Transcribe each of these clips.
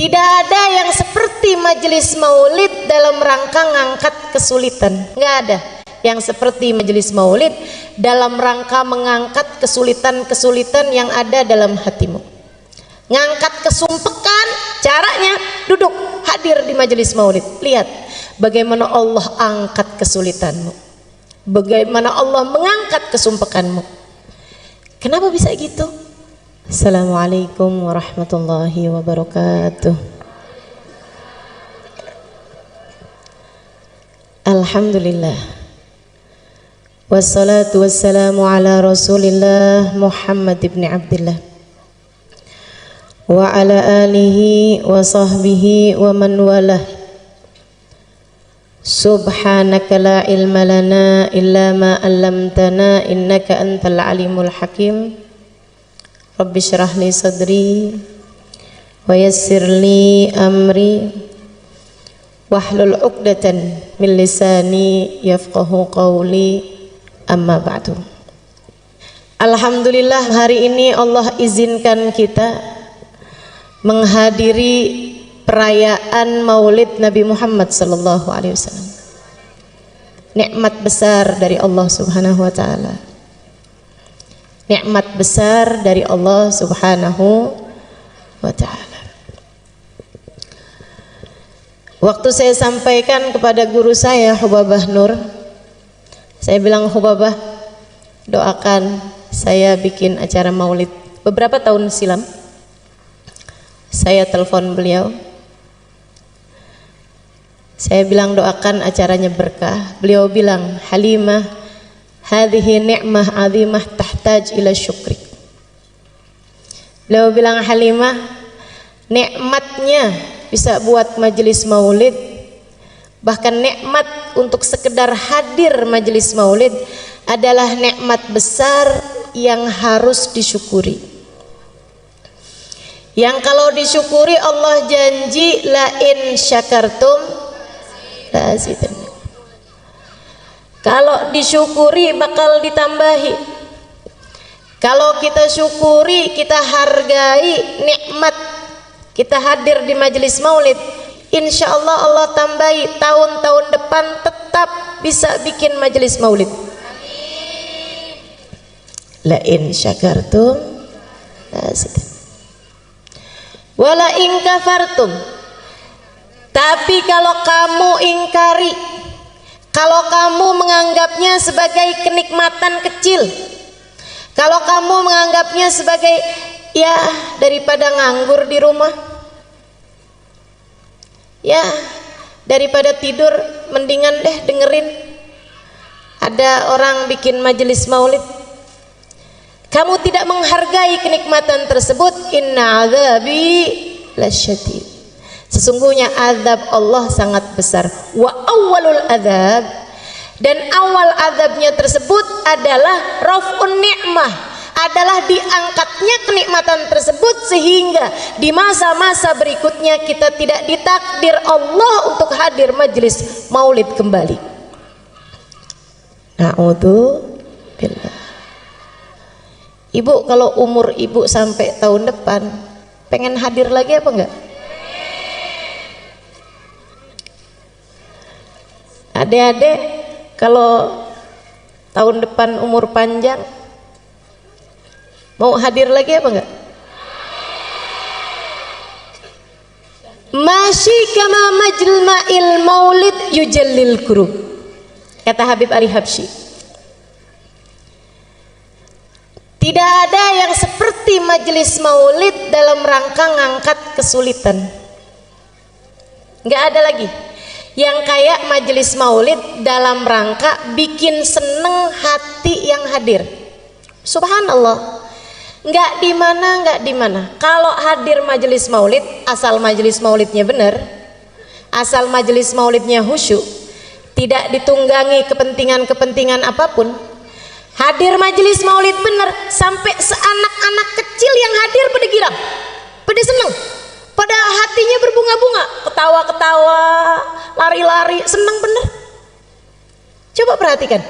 Tidak ada yang seperti majelis maulid dalam rangka ngangkat kesulitan. Nggak ada yang seperti majelis maulid dalam rangka mengangkat kesulitan-kesulitan yang ada dalam hatimu. Ngangkat kesumpekan, caranya duduk hadir di majelis maulid. Lihat bagaimana Allah angkat kesulitanmu, bagaimana Allah mengangkat kesumpekanmu. Kenapa bisa gitu? Assalamualaikum warahmatullahi wabarakatuh. Alhamdulillah, wassalatu wassalamu ala Rasulillah Muhammad ibn Abdillah wa ala alihi wa sahbihi wa man walah. Subhanaka la ilma lana illa ma 'allamtana innaka antal alimul hakim. Rabbi syrah li sadri wa yassir li amri wahlul 'uqdatan min lisani yafqahu qawli, amma ba'du. Alhamdulillah, hari ini Allah izinkan kita menghadiri perayaan Maulid Nabi Muhammad sallallahu alaihi wasallam. Nikmat besar dari Allah Subhanahu wa taala. Nikmat besar dari Allah Subhanahu wa taala. Waktu saya sampaikan kepada guru saya Hubabah Nur, saya bilang, Hubabah, doakan saya bikin acara maulid. Beberapa tahun silam saya telepon beliau, saya bilang doakan acaranya berkah. Beliau bilang, Halimah, hadhihi ni'mah 'azimah tahtaj ila syukri. Beliau bilang, Halimah, nikmatnya bisa buat majelis maulid, bahkan nikmat untuk sekedar hadir majelis maulid adalah nikmat besar yang harus disyukuri. Yang kalau disyukuri Allah janji la in syakartum la azidannakum. Kalau disyukuri bakal ditambahi. Kalau kita syukuri, kita hargai nikmat kita hadir di majelis maulid, insya Allah Allah tambahi tahun-tahun depan tetap bisa bikin majelis maulid. La in syakartum wala in kafartum. Tapi kalau kamu ingkari, kalau kamu menganggapnya sebagai kenikmatan kecil, kalau kamu menganggapnya sebagai ya daripada nganggur di rumah, ya daripada tidur mendingan deh dengerin ada orang bikin majelis maulid, kamu tidak menghargai kenikmatan tersebut, inna azabi lasyadid. Sesungguhnya azab Allah sangat besar. Wa awwalul azab, dan awal azabnya tersebut adalah raf'un ni'mah, adalah diangkatnya kenikmatan tersebut sehingga di masa-masa berikutnya kita tidak ditakdir Allah untuk hadir majelis maulid kembali. Na'udzubillah. Ibu, kalau umur ibu sampai tahun depan pengen hadir lagi apa enggak? Adik-adik, kalau tahun depan umur panjang mau hadir lagi apa enggak? Masyi kama majma'il maulid yujallil kurub, kata Habib Ali Habsyi. Tidak ada yang seperti majelis maulid dalam rangka ngangkat kesulitan. Enggak ada lagi yang kayak majelis maulid dalam rangka bikin seneng hati yang hadir. Subhanallah, nggak di mana. Kalau hadir majelis maulid, asal majelis maulidnya benar, asal majelis maulidnya khusyuk, tidak ditunggangi kepentingan-kepentingan apapun, hadir majelis maulid benar, sampai seanak-anak kecil yang hadir pada girang, pada seneng, pada hatinya berbunga-bunga, ketawa-ketawa, lari-lari, senang bener. Coba perhatikan,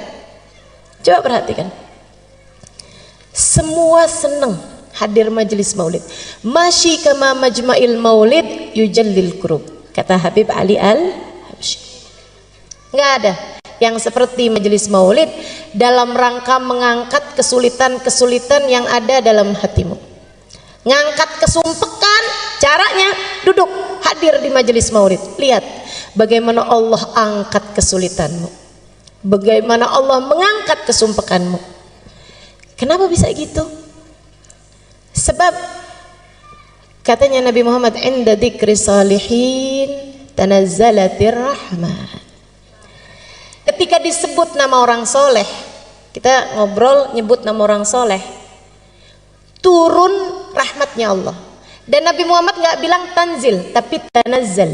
semua senang hadir majelis maulid. Masyi kama majma'il maulid yujallil kurub, kata Habib Ali Al-Habsyi. Nggak ada yang seperti majelis maulid dalam rangka mengangkat kesulitan-kesulitan yang ada dalam hatimu. Ngangkat kesumpekan, caranya duduk hadir di majelis maulid. Lihat bagaimana Allah angkat kesulitanmu, bagaimana Allah mengangkat kesumpekanmu. Kenapa bisa gitu? Sebab katanya Nabi Muhammad, inda dzikri salihin tanazzalatir rahmah. Ketika disebut nama orang soleh, kita ngobrol nyebut nama orang soleh, turun rahmatnya Allah. Dan Nabi Muhammad nggak bilang tanzil, tapi tanazzal.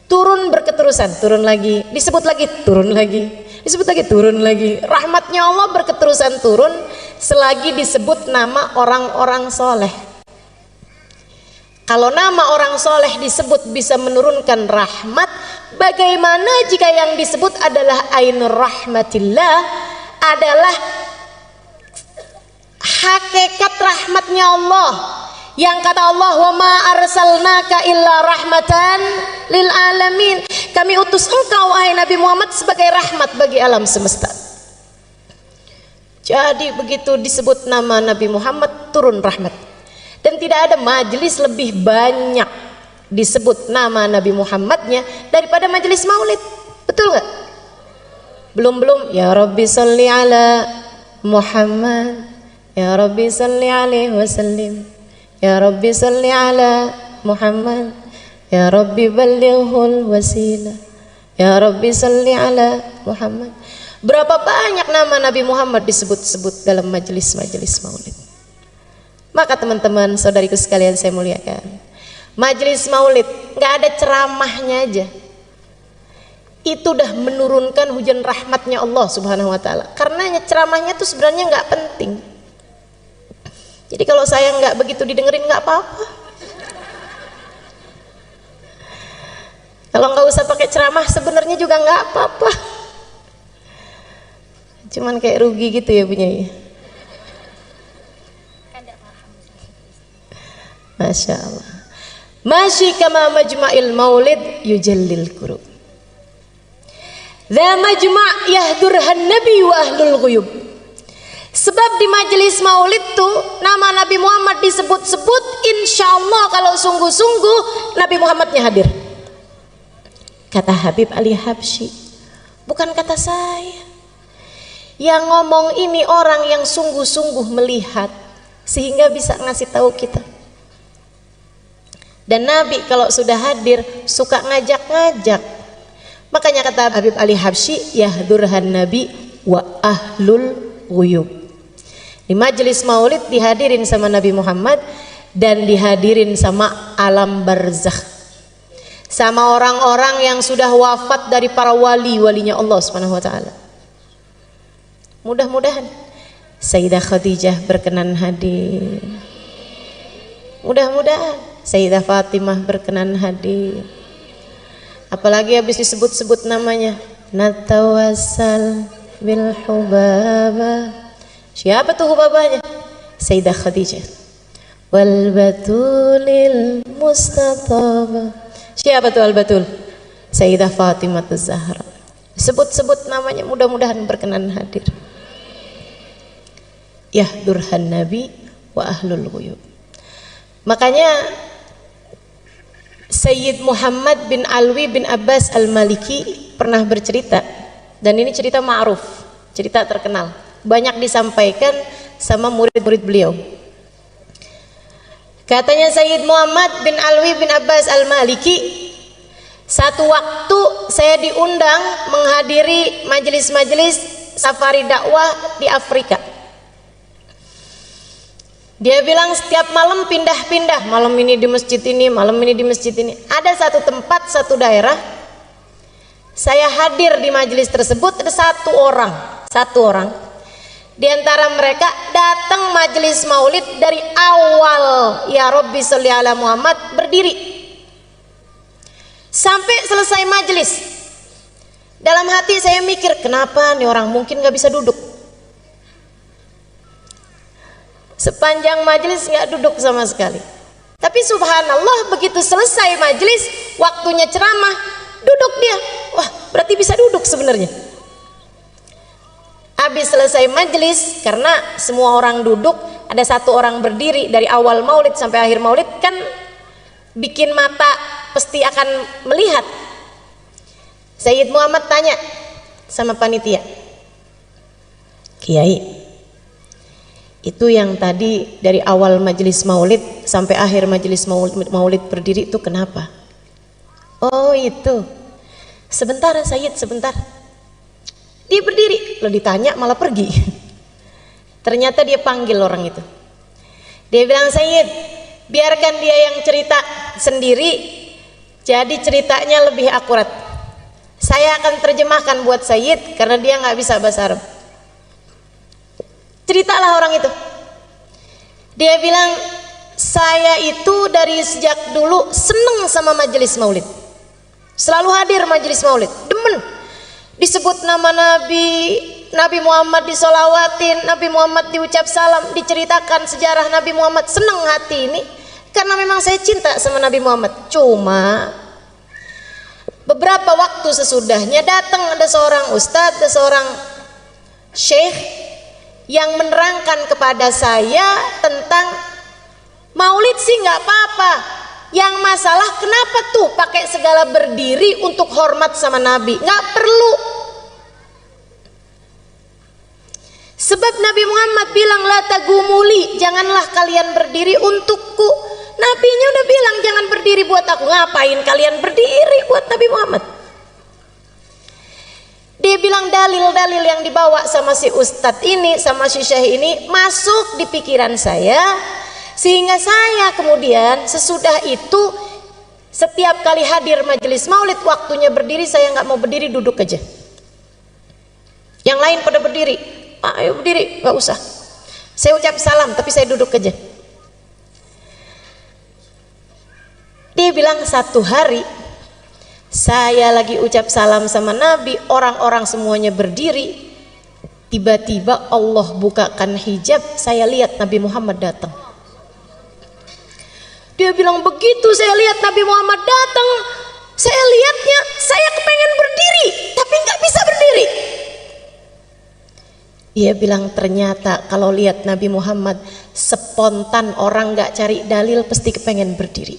Turun berketerusan, turun lagi, disebut lagi, turun lagi, disebut lagi, turun lagi. Rahmatnya Allah berketerusan turun selagi disebut nama orang-orang soleh. Kalau nama orang soleh disebut bisa menurunkan rahmat, bagaimana jika yang disebut adalah ainur rahmatillah, adalah hakikat rahmatnya Allah, yang kata Allah, wa ma arsalnaka illa rahmatan lil alamin, kami utus engkau wahai Nabi Muhammad sebagai rahmat bagi alam semesta. Jadi begitu disebut nama Nabi Muhammad turun rahmat. Dan tidak ada majelis lebih banyak disebut nama Nabi Muhammadnya daripada majelis maulid. Betul nggak? Belum ya Rabbi salli ala Muhammad, ya Rabbi salli alaihi wasallim, ya Rabbi salli ala Muhammad, ya Rabbi ballighul wasilah, ya Rabbi salli ala Muhammad. Berapa banyak nama Nabi Muhammad disebut-sebut dalam majelis-majelis maulid. Maka teman-teman, saudariku sekalian saya muliakan, majelis maulid nggak ada ceramahnya aja, itu udah menurunkan hujan rahmatnya Allah Subhanahu Wa Taala. Karena ceramahnya tuh sebenarnya nggak penting. Jadi kalau saya nggak begitu didengerin nggak apa-apa. Kalau nggak usah pakai ceramah sebenarnya juga nggak apa-apa. Cuman kayak rugi gitu ya punya ya. Masya Allah. Masyi kama majma'il maulid yujallil kurub. Dha majma' yahdurhan nabi wa ahlul ghuyub. Sebab di majelis maulid tuh nama Nabi Muhammad disebut-sebut, insya Allah kalau sungguh-sungguh Nabi Muhammadnya hadir. Kata Habib Ali Habsyi, bukan kata saya. Yang ngomong ini orang yang sungguh-sungguh melihat sehingga bisa ngasih tahu kita. Dan Nabi kalau sudah hadir suka ngajak-ngajak. Makanya kata Habib Ali Habsyi, yahdurhan nabi wa ahlul ghuyub. Di majelis maulid dihadirin sama Nabi Muhammad dan dihadirin sama alam barzakh, sama orang-orang yang sudah wafat dari para wali-walinya Allah Subhanahu wa taala. Mudah-mudahan Sayyidah Khadijah berkenan hadir. Mudah-mudahan Sayyidah Fatimah berkenan hadir. Apalagi habis disebut-sebut namanya, natawassal bil hubaba. Siapa tuh hubabanya? Sayyidah Khadijah. Wal batulil mustataba. Siapa tuh al batul? Sayyidah Fatimah Az-Zahra. Sebut-sebut namanya, mudah-mudahan berkenan hadir. Yahdurhan nabi wa ahlul ghuyub. Makanya Sayyid Muhammad bin Alwi bin Abbas Al-Maliki pernah bercerita, dan ini cerita ma'ruf, cerita terkenal, banyak disampaikan sama murid-murid beliau. Katanya Sayyid Muhammad bin Alwi bin Abbas Al-Maliki, satu waktu saya diundang menghadiri majelis-majelis safari dakwah di Afrika. Dia bilang setiap malam pindah-pindah, malam ini di masjid ini, malam ini di masjid ini. Ada satu tempat, satu daerah, saya hadir di majelis tersebut, ada satu orang. Di antara mereka datang majelis maulid dari awal, ya Rabbi sholli ala Muhammad, berdiri sampai selesai majelis. Dalam hati saya mikir, kenapa nih orang mungkin gak bisa duduk? Sepanjang majelis nggak duduk sama sekali. Tapi subhanallah begitu selesai majelis, waktunya ceramah, duduk dia. Wah, berarti bisa duduk sebenarnya. Habis selesai majelis, karena semua orang duduk, ada satu orang berdiri dari awal maulid sampai akhir maulid, kan bikin mata pasti akan melihat. Sayyid Muhammad tanya sama panitia, Kiai, itu yang tadi dari awal majelis maulid sampai akhir majelis maulid berdiri itu kenapa? Oh itu, sebentar Sayyid, sebentar. Dia berdiri, lo ditanya malah pergi. Ternyata dia panggil orang itu. Dia bilang, Sayyid, biarkan dia yang cerita sendiri, jadi ceritanya lebih akurat. Saya akan terjemahkan buat Sayyid karena dia nggak bisa bahasa Arab. Ceritalah orang itu. Dia bilang, saya itu dari sejak dulu seneng sama majelis maulid. Selalu hadir majelis maulid, demen. Disebut nama Nabi Muhammad disolawatin, Nabi Muhammad diucap salam, diceritakan sejarah Nabi Muhammad. Seneng hati ini karena memang saya cinta sama Nabi Muhammad. Cuma beberapa waktu sesudahnya datang ada seorang ustadz, ada seorang syekh yang menerangkan kepada saya tentang maulid sih nggak apa-apa, yang masalah kenapa tuh pakai segala berdiri untuk hormat sama Nabi? Nggak perlu. Sebab Nabi Muhammad bilang la tagumuli, janganlah kalian berdiri untukku. Nabinya udah bilang jangan berdiri buat aku. Ngapain kalian berdiri buat Nabi Muhammad? Dia bilang dalil-dalil yang dibawa sama si ustadz ini, sama si syekh ini masuk di pikiran saya, sehingga saya kemudian sesudah itu setiap kali hadir majelis maulid waktunya berdiri, saya nggak mau berdiri, duduk aja. Yang lain pada berdiri, ayo berdiri, nggak usah. Saya ucap salam tapi saya duduk aja. Dia bilang satu hari saya lagi ucap salam sama Nabi, orang-orang semuanya berdiri, tiba-tiba Allah bukakan hijab, saya lihat Nabi Muhammad datang. Dia bilang begitu saya lihat Nabi Muhammad datang, saya lihatnya, saya kepengen berdiri tapi nggak bisa berdiri. Dia bilang ternyata kalau lihat Nabi Muhammad spontan, orang nggak cari dalil pasti kepengen berdiri.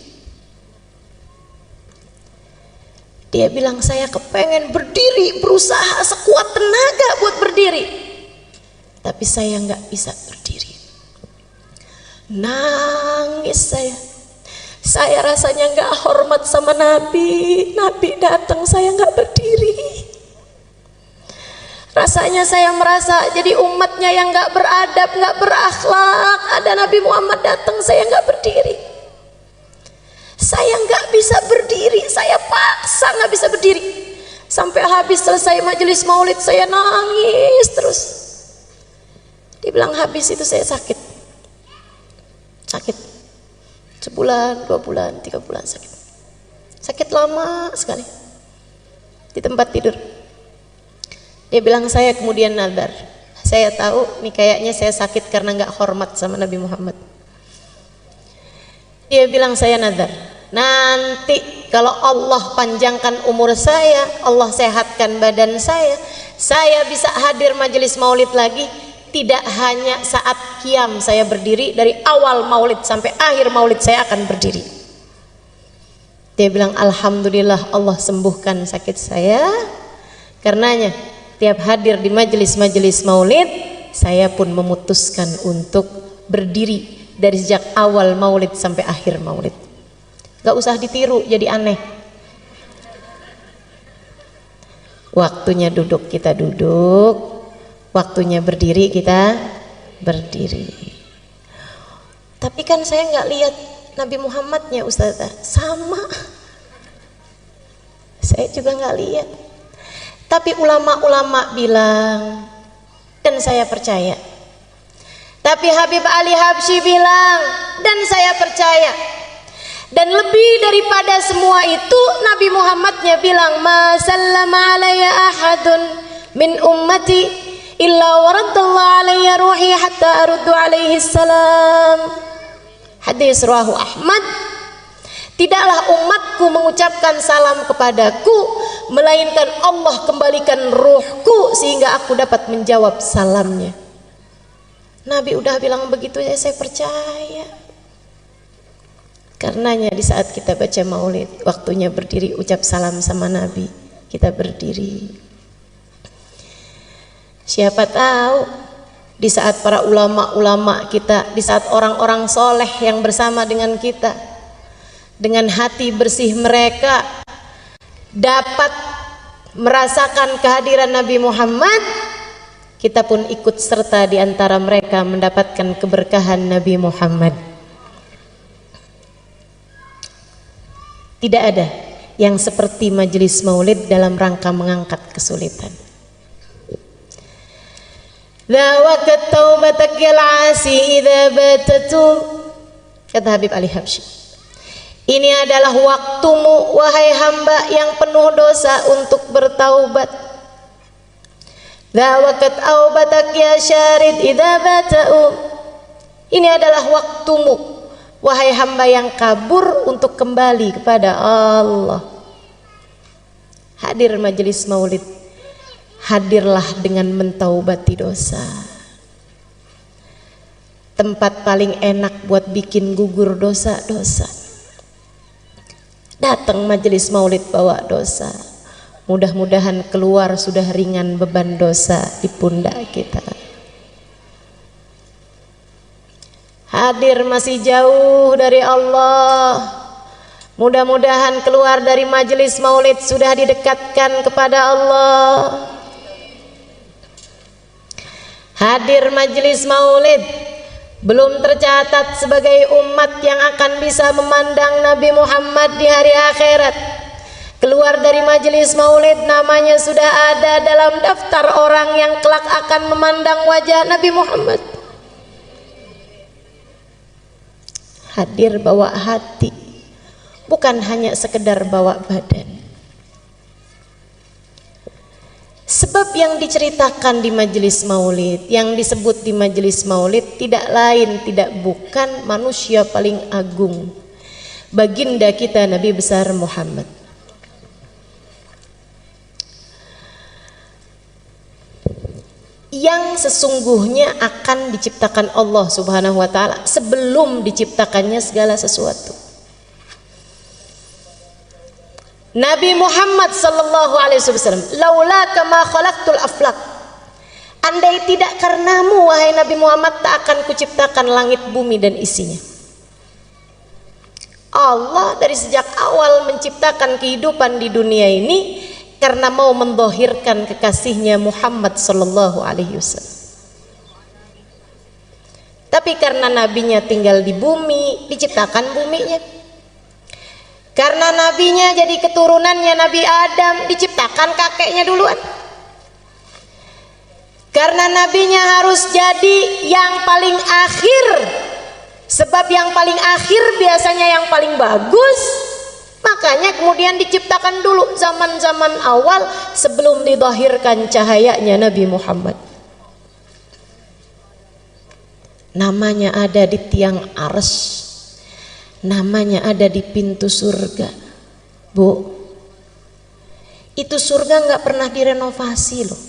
Dia bilang saya kepengen berdiri, berusaha sekuat tenaga buat berdiri, tapi saya nggak bisa berdiri. Nangis saya rasanya nggak hormat sama Nabi. Nabi datang saya nggak berdiri. Rasanya saya merasa jadi umatnya yang nggak beradab, nggak berakhlak. Ada Nabi Muhammad datang saya nggak berdiri. Saya nggak bisa berdiri, saya paksa nggak bisa berdiri. Sampai habis selesai majelis maulid saya nangis terus. Dibilang habis itu saya sakit. Sebulan, 2 bulan, 3 bulan sakit. Sakit lama sekali. Di tempat tidur. Dia bilang saya kemudian nadar. Saya tahu nih kayaknya saya sakit karena nggak hormat sama Nabi Muhammad. Dia bilang saya nadar, nanti kalau Allah panjangkan umur saya, Allah sehatkan badan saya bisa hadir majelis maulid lagi. Tidak hanya saat qiyam saya berdiri, dari awal maulid sampai akhir maulid saya akan berdiri. Dia bilang alhamdulillah Allah sembuhkan sakit saya. Karenanya tiap hadir di majelis-majelis maulid, saya pun memutuskan untuk berdiri dari sejak awal maulid sampai akhir maulid. Gak usah ditiru jadi aneh. Waktunya duduk kita duduk, waktunya berdiri kita berdiri. Tapi kan saya nggak lihat Nabi Muhammadnya Ustazah. Sama, saya juga nggak lihat. Tapi ulama-ulama bilang, dan saya percaya. Tapi Habib Ali Habsyi bilang, dan saya percaya. Dan lebih daripada semua itu, Nabi Muhammadnya bilang, ma sallama alayya ahadun min ummati illa waradallahu alayya ruhi hatta aruddu alaihi salam. Hadis rawahu Ahmad. Tidaklah umatku mengucapkan salam kepadaku, melainkan Allah kembalikan ruhku sehingga aku dapat menjawab salamnya. Nabi udah bilang begitu ya, saya percaya. Karenanya di saat kita baca maulid, waktunya berdiri ucap salam sama Nabi, kita berdiri. Siapa tahu di saat para ulama-ulama kita, di saat orang-orang soleh yang bersama dengan kita, dengan hati bersih mereka dapat merasakan kehadiran Nabi Muhammad, kita pun ikut serta di antara mereka mendapatkan keberkahan Nabi Muhammad. Tidak ada yang seperti majelis maulid dalam rangka mengangkat kesulitan. Dhawakat taubatak yal asi idza batatum, kata Habib Ali Habsyi. Ini adalah waktumu wahai hamba yang penuh dosa untuk bertaubat. Dhawakat aubatak ya syarid idza bata'u. Ini adalah waktumu wahai hamba yang kabur untuk kembali kepada Allah. Hadir majelis maulid, hadirlah dengan mentaubati dosa. Tempat paling enak buat bikin gugur dosa-dosa. Datang majelis maulid bawa dosa, mudah-mudahan keluar sudah ringan beban dosa di pundak kita. Hadir masih jauh dari Allah, mudah-mudahan keluar dari majelis maulid sudah didekatkan kepada Allah. Hadir majelis maulid belum tercatat sebagai umat yang akan bisa memandang Nabi Muhammad di hari akhirat. Keluar dari majelis maulid namanya sudah ada dalam daftar orang yang kelak akan memandang wajah Nabi Muhammad. Hadir bawa hati, bukan hanya sekedar bawa badan. Sebab yang diceritakan di majelis maulid, yang disebut di majelis maulid tidak lain tidak bukan manusia paling agung, baginda kita Nabi besar Muhammad. Yang sesungguhnya akan diciptakan Allah Subhanahu wa taala sebelum diciptakannya segala sesuatu. Nabi Muhammad sallallahu alaihi wasallam, laula kama khalaqtul aflak. Andai tidak karenamu wahai Nabi Muhammad, tak akan kuciptakan langit bumi dan isinya. Allah dari sejak awal menciptakan kehidupan di dunia ini karena mau mendhahirkan kekasihnya Muhammad sallallahu alaihi wasallam. Tapi karena nabinya tinggal di bumi, diciptakan buminya. Karena nabinya jadi keturunannya Nabi Adam, diciptakan kakeknya duluan. Karena nabinya harus jadi yang paling akhir, sebab yang paling akhir biasanya yang paling bagus, makanya kemudian diciptakan dulu zaman-zaman awal sebelum didhahirkan cahayanya Nabi Muhammad. Namanya ada di tiang arsy, namanya ada di pintu surga. Bu, itu surga nggak pernah direnovasi loh.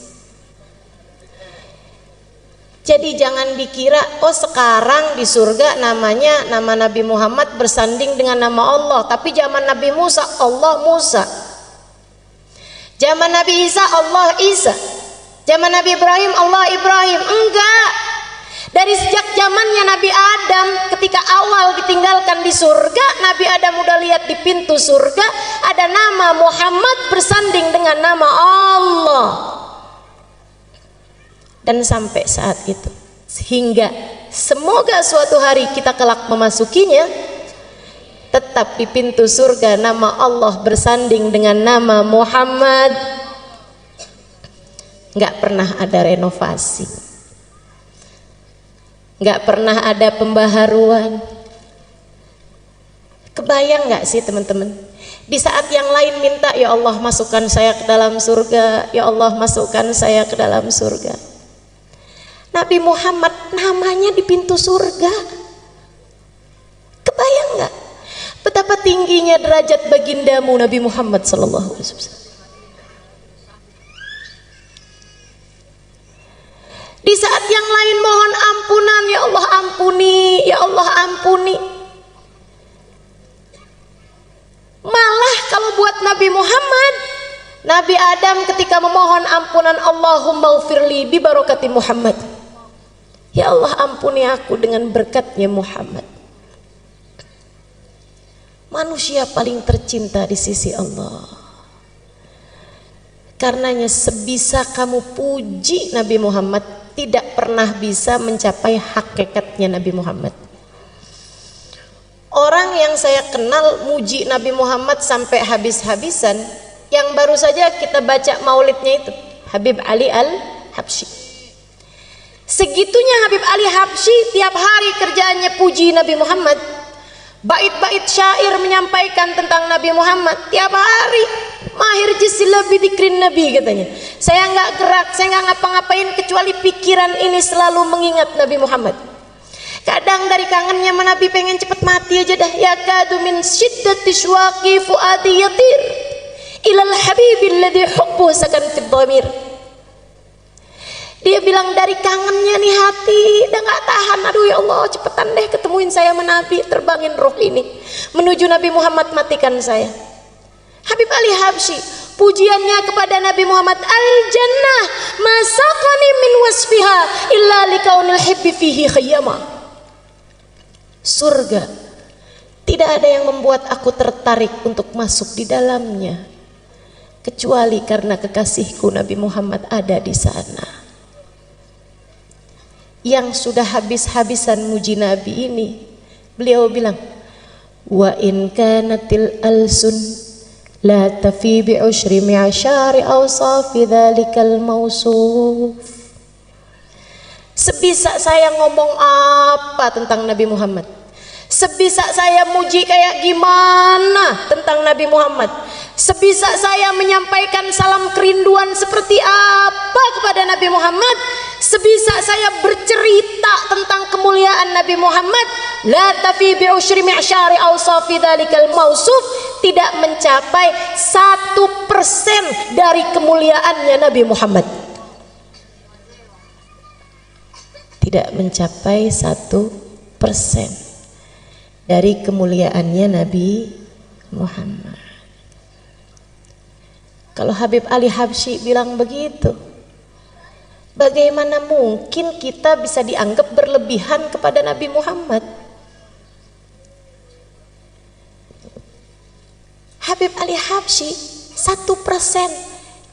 Jadi jangan dikira oh sekarang di surga namanya nama Nabi Muhammad bersanding dengan nama Allah, tapi zaman Nabi Musa Allah Musa, zaman Nabi Isa Allah Isa, zaman Nabi Ibrahim Allah Ibrahim. Enggak. Dari sejak zamannya Nabi Adam, ketika awal ditinggalkan di surga, Nabi Adam udah lihat di pintu surga ada nama Muhammad bersanding dengan nama Allah. Dan sampai saat itu, sehingga semoga suatu hari kita kelak memasukinya, tetap di pintu surga nama Allah bersanding dengan nama Muhammad. Nggak pernah ada renovasi, nggak pernah ada pembaharuan. Kebayang nggak sih teman-teman, di saat yang lain minta ya Allah masukkan saya ke dalam surga, ya Allah masukkan saya ke dalam surga, Nabi Muhammad namanya di pintu surga. Kebayang nggak betapa tingginya derajat bagindamu Nabi Muhammad sallallahu alaihi wasallam? Di saat yang lain mohon ampunan, ya Allah ampuni, ya Allah ampuni. Malah kalau buat Nabi Muhammad, Nabi Adam ketika memohon ampunan, Allahumma ufirli bi barakati Muhammad. Ya Allah ampuni aku dengan berkatnya Muhammad. Manusia paling tercinta di sisi Allah. Karenanya sebisa kamu puji Nabi Muhammad, tidak pernah bisa mencapai hakikatnya Nabi Muhammad. Orang yang saya kenal muji Nabi Muhammad sampai habis-habisan, yang baru saja kita baca maulidnya itu, Habib Ali Al-Habsyi. Segitunya Habib Ali Habsyi tiap hari kerjaannya puji Nabi Muhammad. Bait-bait syair menyampaikan tentang Nabi Muhammad tiap hari. Mahir jisilah bidikrin Nabi katanya. Saya nggak gerak, saya nggak ngapa-ngapain kecuali pikiran ini selalu mengingat Nabi Muhammad. Kadang dari kangennya Nabi pengen cepet mati aja dah. Ya kadu min syiddati syuaqi fuadi yatir ilal habibil ladhi hubbuh sakan fid dhamir. Dia bilang dari kangennya nih hati udah nggak tahan, aduh ya Allah cepetan deh ketemuin saya sama Nabi, terbangin roh ini menuju Nabi Muhammad, matikan saya. Habib Ali Habsyi pujiannya kepada Nabi Muhammad, al jannah masaqani min wasfiha illa likaunil hibbi fihi khayyama. Surga tidak ada yang membuat aku tertarik untuk masuk di dalamnya kecuali karena kekasihku Nabi Muhammad ada di sana. Yang sudah habis-habisan muji Nabi ini, beliau bilang, wa in kanatil alsun la tafi bi ushri mi'ashari awsafi dhalikal mausuf. Sebisa saya ngomong apa tentang Nabi Muhammad, sebisa saya muji kayak gimana tentang Nabi Muhammad, sebisa saya menyampaikan salam kerinduan seperti apa kepada Nabi Muhammad, sebisa saya bercerita tentang kemuliaan Nabi Muhammad, la tafi bi ushri mi'syari awsafi dzalikal mausuf, tidak mencapai 1% dari kemuliaannya Nabi Muhammad. Tidak mencapai 1% dari kemuliaannya Nabi Muhammad. Kalau Habib Ali Habsyi bilang begitu, bagaimana mungkin kita bisa dianggap berlebihan kepada Nabi Muhammad? Habib Ali Habsyi 1%,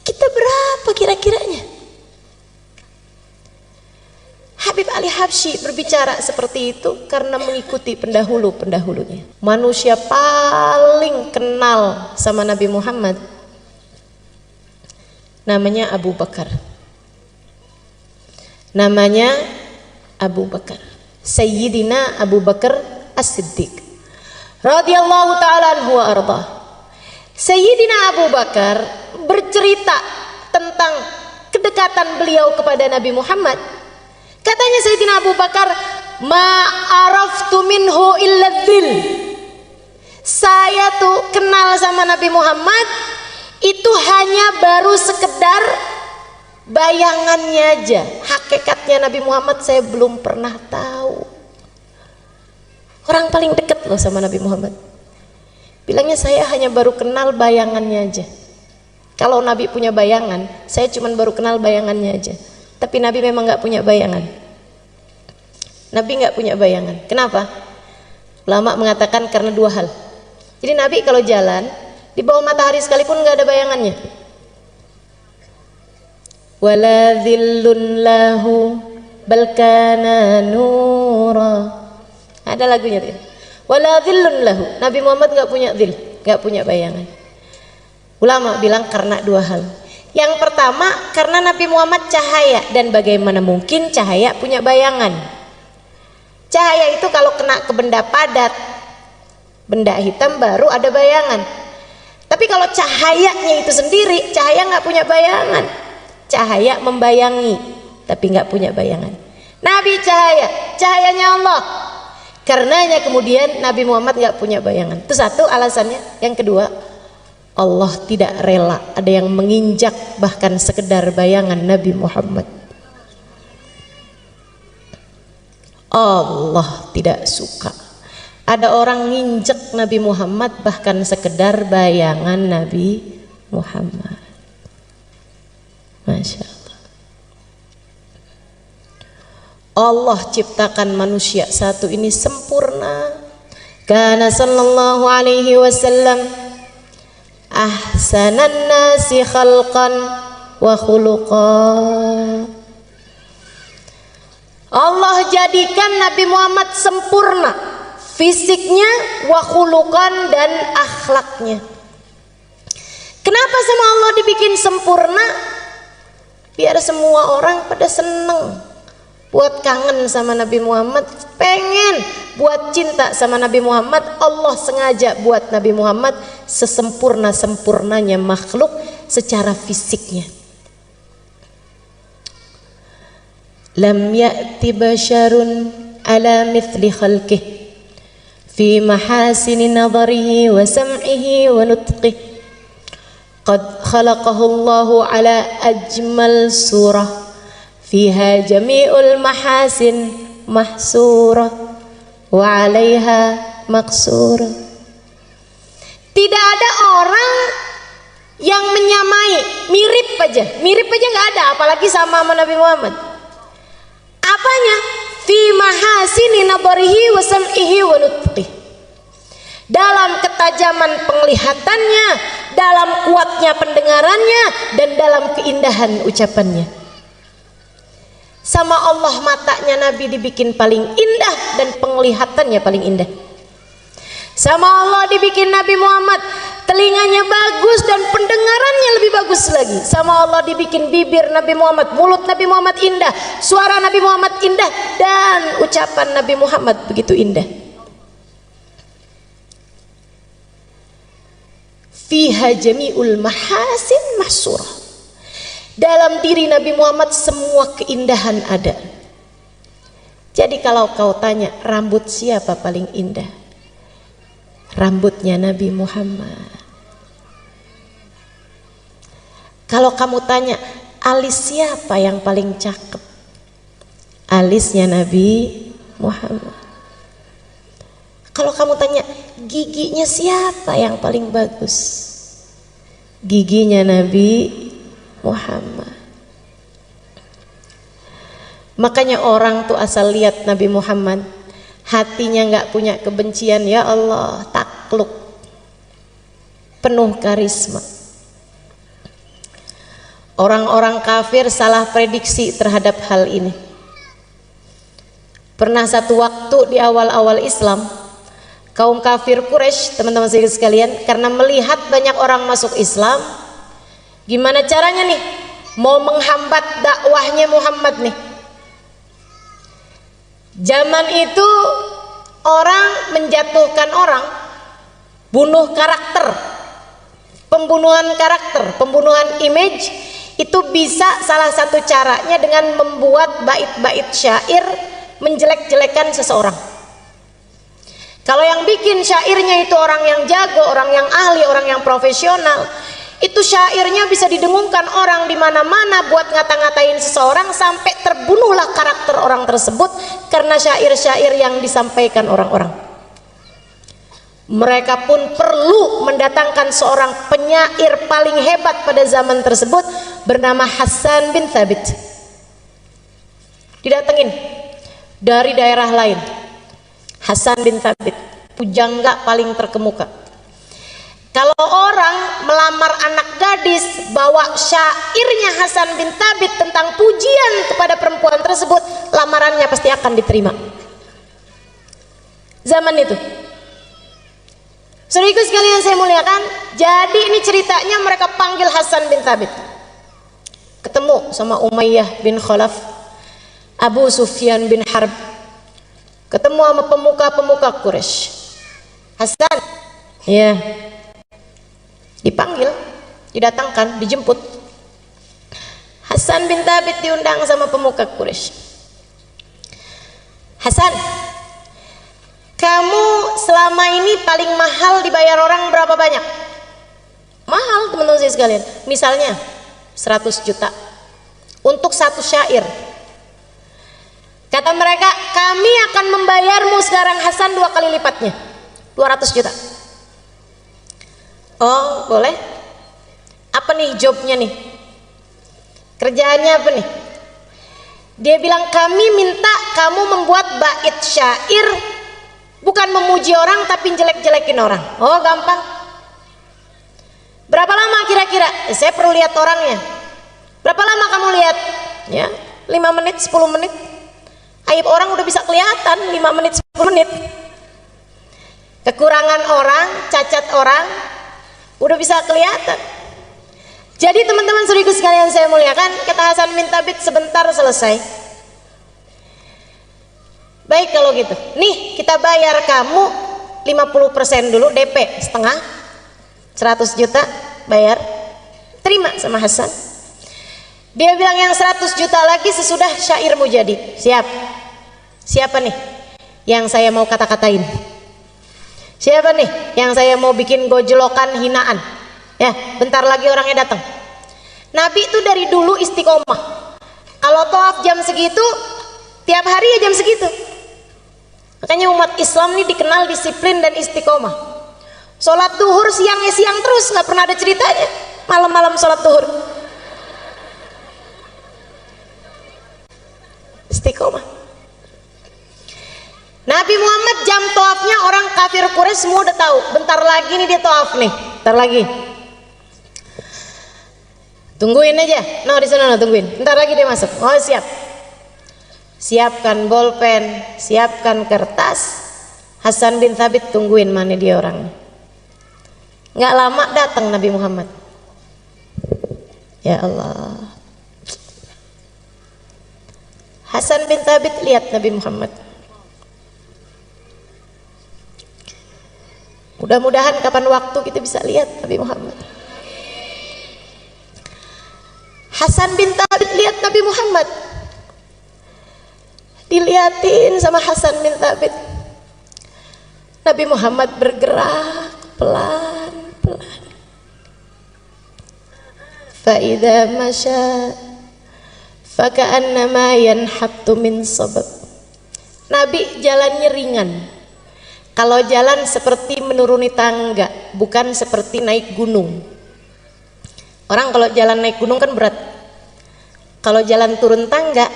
kita berapa kira-kiranya? Habib Ali Habsyi berbicara seperti itu karena mengikuti pendahulu-pendahulunya. Manusia paling kenal sama Nabi Muhammad namanya Abu Bakar. Namanya Abu Bakar, Sayyidina Abu Bakar As-Siddiq radhiyallahu ta'ala anhu wa arda. Sayyidina Abu Bakar bercerita tentang kedekatan beliau kepada Nabi Muhammad. Katanya Sayyidina Abu Bakar, ma araftu minhu illa dzil. Saya tuh kenal sama Nabi Muhammad itu hanya baru sekedar bayangannya aja. Hakikatnya Nabi Muhammad saya belum pernah tahu. Orang paling dekat loh sama Nabi Muhammad, bilangnya saya hanya baru kenal bayangannya aja. Kalau Nabi punya bayangan, saya cuma baru kenal bayangannya aja. Tapi Nabi memang nggak punya bayangan. Nabi nggak punya bayangan. Kenapa? Ulama mengatakan karena dua hal. Jadi Nabi kalau jalan di bawah matahari sekalipun nggak ada bayangannya. Wala dhillun lahu bal kana nura. Ada lagunya tuh. Wala dhillun lahu. Nabi Muhammad nggak punya dhil, nggak punya bayangan. Ulama bilang karena dua hal. Yang pertama karena Nabi Muhammad cahaya, dan bagaimana mungkin cahaya punya bayangan? Cahaya itu kalau kena ke benda padat, benda hitam baru ada bayangan. Tapi kalau cahayanya itu sendiri, cahaya nggak punya bayangan. Cahaya membayangi tapi nggak punya bayangan. Nabi cahaya, cahayanya Allah. Karenanya kemudian Nabi Muhammad nggak punya bayangan. Itu satu alasannya. Yang kedua, Allah tidak rela ada yang menginjak bahkan sekedar bayangan Nabi Muhammad. Allah tidak suka ada orang nginjek Nabi Muhammad bahkan sekedar bayangan Nabi Muhammad. Masya Allah. Allah ciptakan manusia satu ini sempurna. Kana sallallahu alaihi wasallam ahsanan nasi khalqan wa khuluqan. Allah jadikan Nabi Muhammad sempurna fisiknya, wa khuluqan, dan akhlaknya. Kenapa sama Allah dibikin sempurna? Biar semua orang pada seneng, buat kangen sama Nabi Muhammad, pengen buat cinta sama Nabi Muhammad. Allah sengaja buat Nabi Muhammad sesempurna-sempurnanya makhluk secara fisiknya. Lam ya'ti basyarun ala mithli khalqih fi mahasini nadharihi wa sam'ihi wa nutqih. Qad khalaqahu Allahu ala ajmal surah fiha jami'ul mahasin mahsurah wa 'alaiha maqsurah. Tidak ada orang yang menyamai, mirip aja nggak ada, apalagi sama Nabi Muhammad. Apanya? Fi mahasini nabarihi wa sam'ihi wa nutqih. Dalam ketajaman penglihatannya, dalam kuatnya pendengarannya, dan dalam keindahan ucapannya. Sama Allah matanya Nabi dibikin paling indah dan penglihatannya paling indah. Sama Allah dibikin Nabi Muhammad telinganya bagus dan pendengarannya lebih bagus lagi. Sama Allah dibikin bibir Nabi Muhammad, mulut Nabi Muhammad indah, suara Nabi Muhammad indah, dan ucapan Nabi Muhammad begitu indah. Fiha jami'ul mahasin mahsurah. Dalam diri Nabi Muhammad semua keindahan ada. Jadi kalau kau tanya rambut siapa paling indah, rambutnya Nabi Muhammad. Kalau kamu tanya alis siapa yang paling cakep, alisnya Nabi Muhammad. Kalau kamu tanya giginya siapa yang paling bagus, giginya Nabi Muhammad. Makanya orang tuh asal lihat Nabi Muhammad, hatinya nggak punya kebencian, ya Allah, takluk, penuh karisma. Orang-orang kafir salah prediksi terhadap hal ini. Pernah satu waktu di awal-awal Islam, kaum kafir Quraisy, teman-teman sekalian, karena melihat banyak orang masuk Islam, gimana caranya nih mau menghambat dakwahnya Muhammad nih. Zaman itu orang menjatuhkan orang, bunuh karakter, pembunuhan karakter, pembunuhan image, itu bisa salah satu caranya dengan membuat bait-bait syair menjelek-jelekan seseorang. Kalau yang bikin syairnya itu orang yang jago, orang yang ahli, orang yang profesional, itu syairnya bisa didengungkan orang di mana-mana buat ngata-ngatain seseorang sampai terbunuhlah karakter orang tersebut karena syair-syair yang disampaikan orang-orang. Mereka pun perlu mendatangkan seorang penyair paling hebat pada zaman tersebut bernama Hasan bin Thabit. Didatengin dari daerah lain. Hasan bin Thabit, pujangga paling terkemuka. Kalau orang melamar anak gadis, bawa syairnya Hasan bin Thabit tentang pujian kepada perempuan tersebut, lamarannya pasti akan diterima. Zaman itu. Saudaraku sekalian saya muliakan, jadi ini ceritanya mereka panggil Hasan bin Thabit. Ketemu sama Umayyah bin Khalaf, Abu Sufyan bin Harb, ketemu sama pemuka-pemuka Quraisy. Hasan, ya, dipanggil, didatangkan, dijemput. Hasan bin Thabit diundang sama pemuka Quraisy. Hasan, kamu selama ini paling mahal dibayar orang berapa banyak? Mahal teman-teman saya sekalian. Misalnya 100 juta untuk satu syair. Kata mereka, kami akan membayarmu sekarang Hasan 2 kali lipatnya, 200 juta. Oh boleh. Apa nih jobnya nih? Kerjaannya apa nih? Dia bilang, kami minta kamu membuat bait syair, bukan memuji orang tapi jelek-jelekin orang. Oh gampang. Berapa lama kira-kira? Saya perlu lihat orangnya. Berapa lama kamu lihat? Ya, 5 menit, 10 menit. Aib orang udah bisa kelihatan 5 menit, 10 menit. Kekurangan orang, cacat orang udah bisa kelihatan. Jadi teman-teman saudaraku sekalian saya muliakan, kata Hasan bin Thabit, sebentar selesai. Baik kalau gitu. Nih, kita bayar kamu 50% dulu DP setengah, 100 juta bayar. Terima sama Hasan. Dia bilang yang 100 juta lagi sesudah syairmu jadi. Siap. Siapa nih yang saya mau kata-katain? Siapa nih yang saya mau bikin gojlokan hinaan? Ya, bentar lagi orangnya datang. Nabi itu dari dulu istiqomah. Kalau tawaf jam segitu, tiap hari ya jam segitu. Makanya umat Islam ini dikenal disiplin dan istiqomah. Sholat duhur siangnya siang terus, nggak pernah ada ceritanya malam-malam sholat duhur. Istiqomah. Nabi Muhammad jam tawafnya orang kafir Quraisy semua udah tahu. Bentar lagi nih dia tawaf nih. Bentar lagi. Tungguin aja. No di sana, no, tungguin. Bentar lagi dia masuk. Oh siap. Siapkan bolpen, siapkan kertas. Hasan bin Thabit tungguin mana dia orang. Nggak lama datang Nabi Muhammad. Ya Allah. Hasan bin Thabit lihat Nabi Muhammad. Mudah-mudahan kapan waktu kita bisa lihat Nabi Muhammad. Hasan bin Thabit lihat Nabi Muhammad. Dilihatin sama Hasan bin Thabit. Nabi Muhammad bergerak pelan-pelan. Fa'idha masya faka'annama yanhattu min sabab. Nabi jalannya ringan. Kalau jalan seperti menuruni tangga, bukan seperti naik gunung. Orang kalau jalan naik gunung kan berat. Kalau jalan turun tangga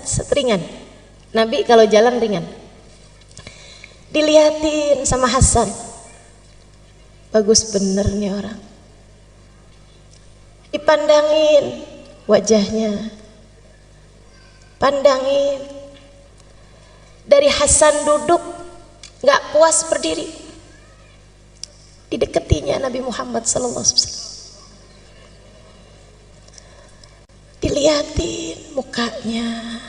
seteringan. Nabi kalau jalan ringan. Dilihatin sama Hasan. Bagus bener nih orang. Dipandangin wajahnya. Pandangin. Dari Hasan duduk nggak puas berdiri, dideketinya Nabi Muhammad SAW. Dilihatin mukanya,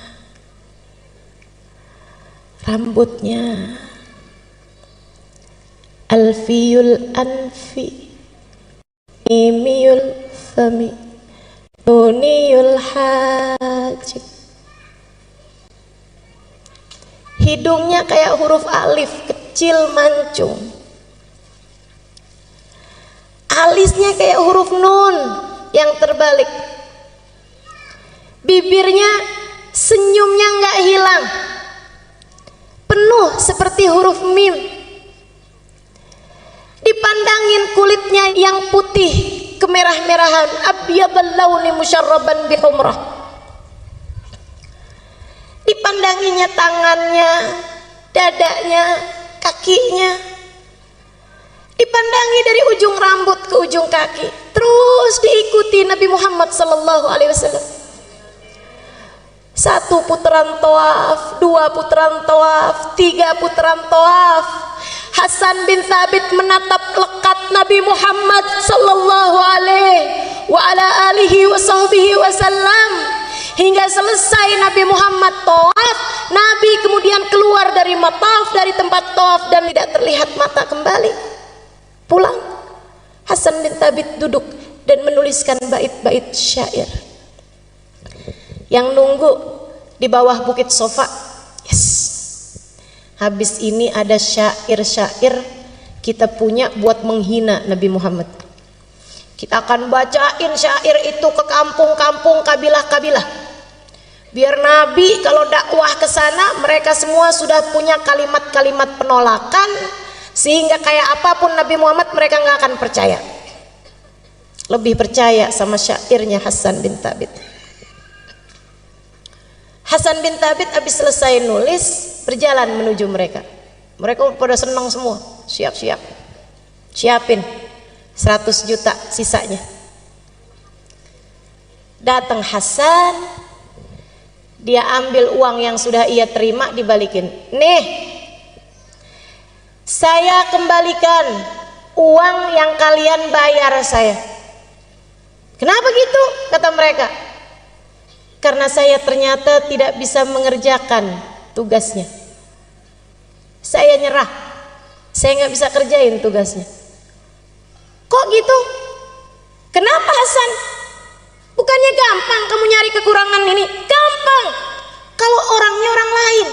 rambutnya, alfiyul anfi, imiyul fami, nuniyul hajib. Hidungnya kayak huruf alif, kecil mancung. Alisnya kayak huruf nun yang terbalik. Bibirnya senyumnya nggak hilang, penuh seperti huruf mim. Dipandangin kulitnya yang putih kemerah-merahan, abyadal launi musyarraban bihumrah. Dipandanginya tangannya, dadanya, kakinya. Dipandangi dari ujung rambut ke ujung kaki. Terus diikuti Nabi Muhammad SAW. 1 putaran tawaf, 2 putaran tawaf, 3 putaran tawaf. Hasan bin Thabit menatap lekat Nabi Muhammad sallallahu alaihi wasallam hingga selesai Nabi Muhammad tawaf. Nabi kemudian keluar dari mataf, dari tempat tawaf, dan tidak terlihat mata kembali. Pulang. Hasan bin Thabit duduk dan menuliskan bait-bait syair. Yang nunggu di bawah bukit Sofa, yes, habis ini ada syair-syair kita punya buat menghina Nabi Muhammad. Kita akan bacain syair itu ke kampung-kampung, kabilah-kabilah. Biar Nabi kalau dakwah ke sana mereka semua sudah punya kalimat-kalimat penolakan, sehingga kayak apapun Nabi Muhammad mereka nggak akan percaya. Lebih percaya sama syairnya Hasan bin Thabit. Hasan bin Thabit habis selesai nulis berjalan menuju mereka. Mereka pada senang semua, siap-siap, siapin 100 juta sisanya. Datang Hasan, dia ambil uang yang sudah ia terima dibalikin. Nih, saya kembalikan uang yang kalian bayar saya. Kenapa gitu? Kata mereka. Karena saya ternyata tidak bisa mengerjakan tugasnya. Saya nyerah. Saya nggak bisa kerjain tugasnya. Kok gitu? Kenapa Hasan? Bukannya gampang kamu nyari kekurangan ini? Gampang kalau orangnya orang lain.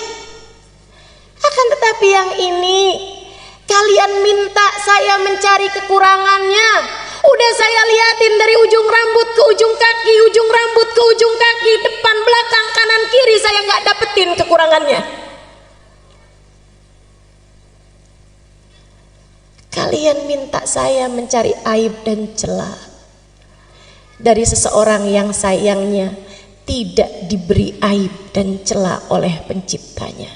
Akan tetapi yang ini kalian minta saya mencari kekurangannya. Udah saya liatin dari ujung rambut ke ujung kaki, ujung rambut ke ujung kaki, depan, belakang, kanan, kiri, saya nggak dapetin kekurangannya. Kalian minta saya mencari aib dan celah dari seseorang yang sayangnya tidak diberi aib dan celah oleh penciptanya.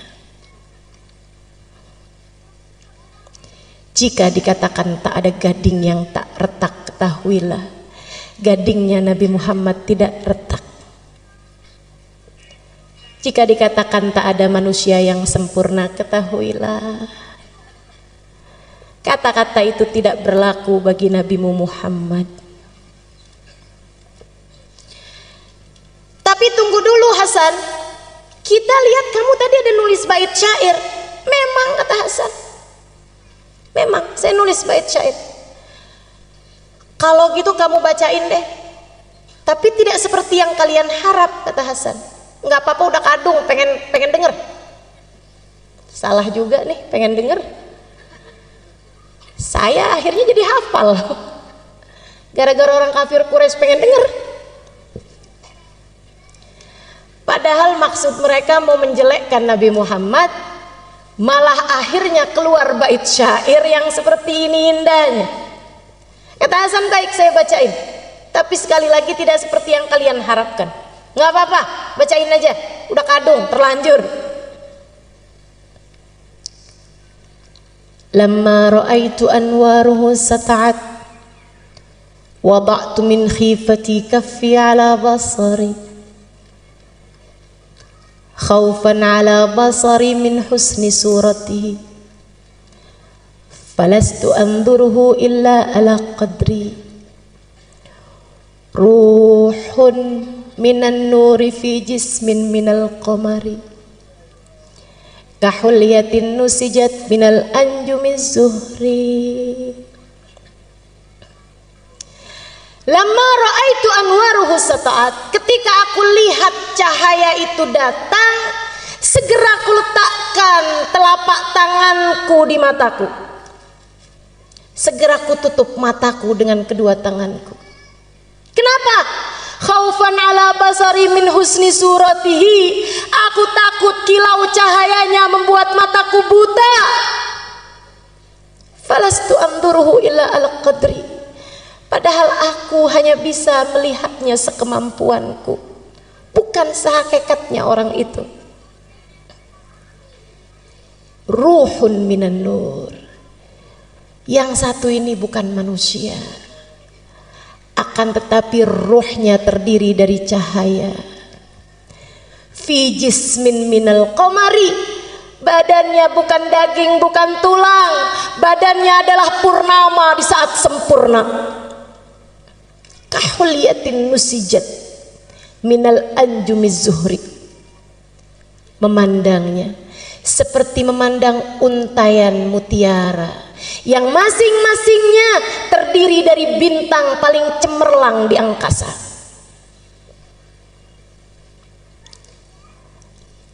Jika dikatakan tak ada gading yang tak retak, ketahuilah gadingnya Nabi Muhammad tidak retak. Jika dikatakan tak ada manusia yang sempurna, ketahuilah kata-kata itu tidak berlaku bagi Nabimu Muhammad. Tapi tunggu dulu Hasan, kita lihat kamu tadi ada nulis bait syair. Memang, kata Hasan, memang saya nulis bait syair. Kalau gitu kamu bacain deh. Tapi tidak seperti yang kalian harap, kata Hasan. Nggak apa-apa, udah kadung, pengen denger. Salah juga nih, pengen denger. Saya akhirnya jadi hafal. Gara-gara orang kafir Quraisy pengen denger. Padahal maksud mereka mau menjelekkan Nabi Muhammad, malah akhirnya keluar bait syair yang seperti ini indahnya. Kata Hasan, baik saya bacain, tapi sekali lagi tidak seperti yang kalian harapkan. Nggak apa-apa, bacain aja, udah kadung, terlanjur. Lamma ra'aitu anwaruhu sata'at wada'tu min khifati kaffi ala basari khawfan ala basari min husni suratihi falastu anzuruhu illa ala qadri ruhun minan nuri fi jismin minal qamari kahulyatin nusijat minal anjumiz zuhri. Lama ra'aitu anwaruhu sata'at, ketika aku lihat cahaya itu datang, segera aku letakkan telapak tanganku di mataku. Segera aku tutup mataku dengan kedua tanganku. Kenapa? Khaufan ala basari min husni suratihi. Aku takut kilau cahayanya membuat mataku buta. Falastu anduruhu illa al qadri. Padahal aku hanya bisa melihatnya sekemampuanku, bukan sehakikatnya orang itu. Ruhun minan nur. Yang satu ini bukan manusia, akan tetapi ruhnya terdiri dari cahaya. Fi jismin minal qamari, badannya bukan daging, bukan tulang, badannya adalah purnama di saat sempurna. Kahulyatin nusijat minal anjumiz zuhri, memandangnya seperti memandang untayan mutiara yang masing-masingnya terdiri dari bintang paling cemerlang di angkasa.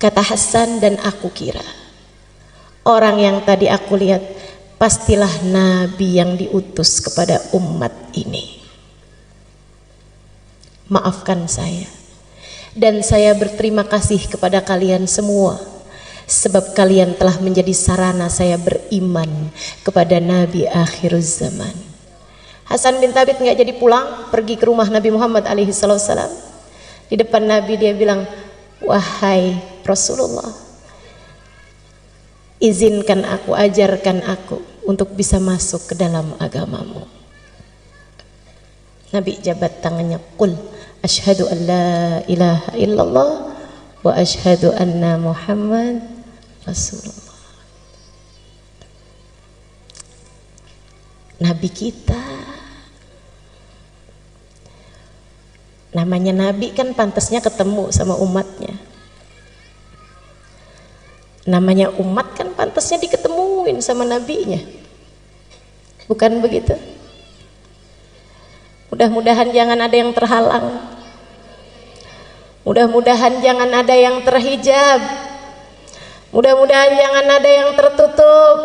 Kata Hasan, dan aku kira orang yang tadi aku lihat pastilah nabi yang diutus kepada umat ini. Maafkan saya, dan saya berterima kasih kepada kalian semua, sebab kalian telah menjadi sarana saya beriman kepada Nabi akhir zaman. Hasan bin Thabit nggak jadi pulang, pergi ke rumah Nabi Muhammad alaihi salam. Di depan Nabi dia bilang, wahai Rasulullah, izinkan aku, ajarkan aku untuk bisa masuk ke dalam agamamu. Nabi jabat tangannya, qul asyhadu an la ilaha illallah wa asyhadu anna Muhammad Rasulullah. Nabi kita, namanya Nabi kan pantasnya ketemu sama umatnya. Namanya umat kan pantasnya diketemuin sama nabinya. Bukan begitu? Mudah-mudahan jangan ada yang terhalang. Mudah-mudahan jangan ada yang terhijab. Mudah-mudahan jangan ada yang tertutup.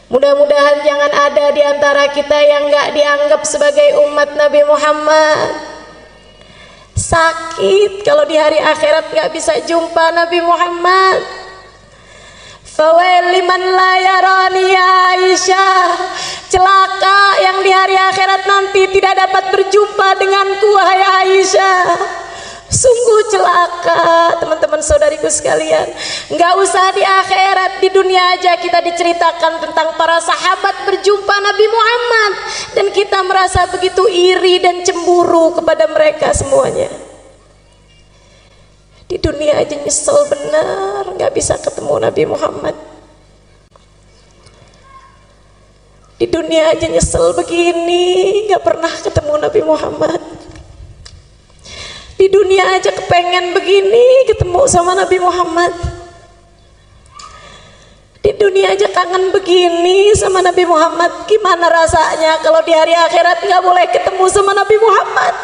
Mudah-mudahan jangan ada di antara kita yang gak dianggap sebagai umat Nabi Muhammad. Sakit kalau di hari akhirat gak bisa jumpa Nabi Muhammad. Fawail liman la yarani ya Aisyah, celaka yang di hari akhirat nanti tidak dapat berjumpa denganku wahai Aisyah. Sungguh celaka teman-teman saudariku sekalian. Nggak usah di akhirat, di dunia aja kita diceritakan tentang para sahabat berjumpa Nabi Muhammad, dan kita merasa begitu iri dan cemburu kepada mereka semuanya. Di dunia aja nyesel benar nggak bisa ketemu Nabi Muhammad. Di dunia aja nyesel begini nggak pernah ketemu Nabi Muhammad. Di dunia aja kepengen begini ketemu sama Nabi Muhammad. Di dunia aja kangen begini sama Nabi Muhammad. Gimana rasanya kalau di hari akhirat nggak boleh ketemu sama Nabi Muhammad?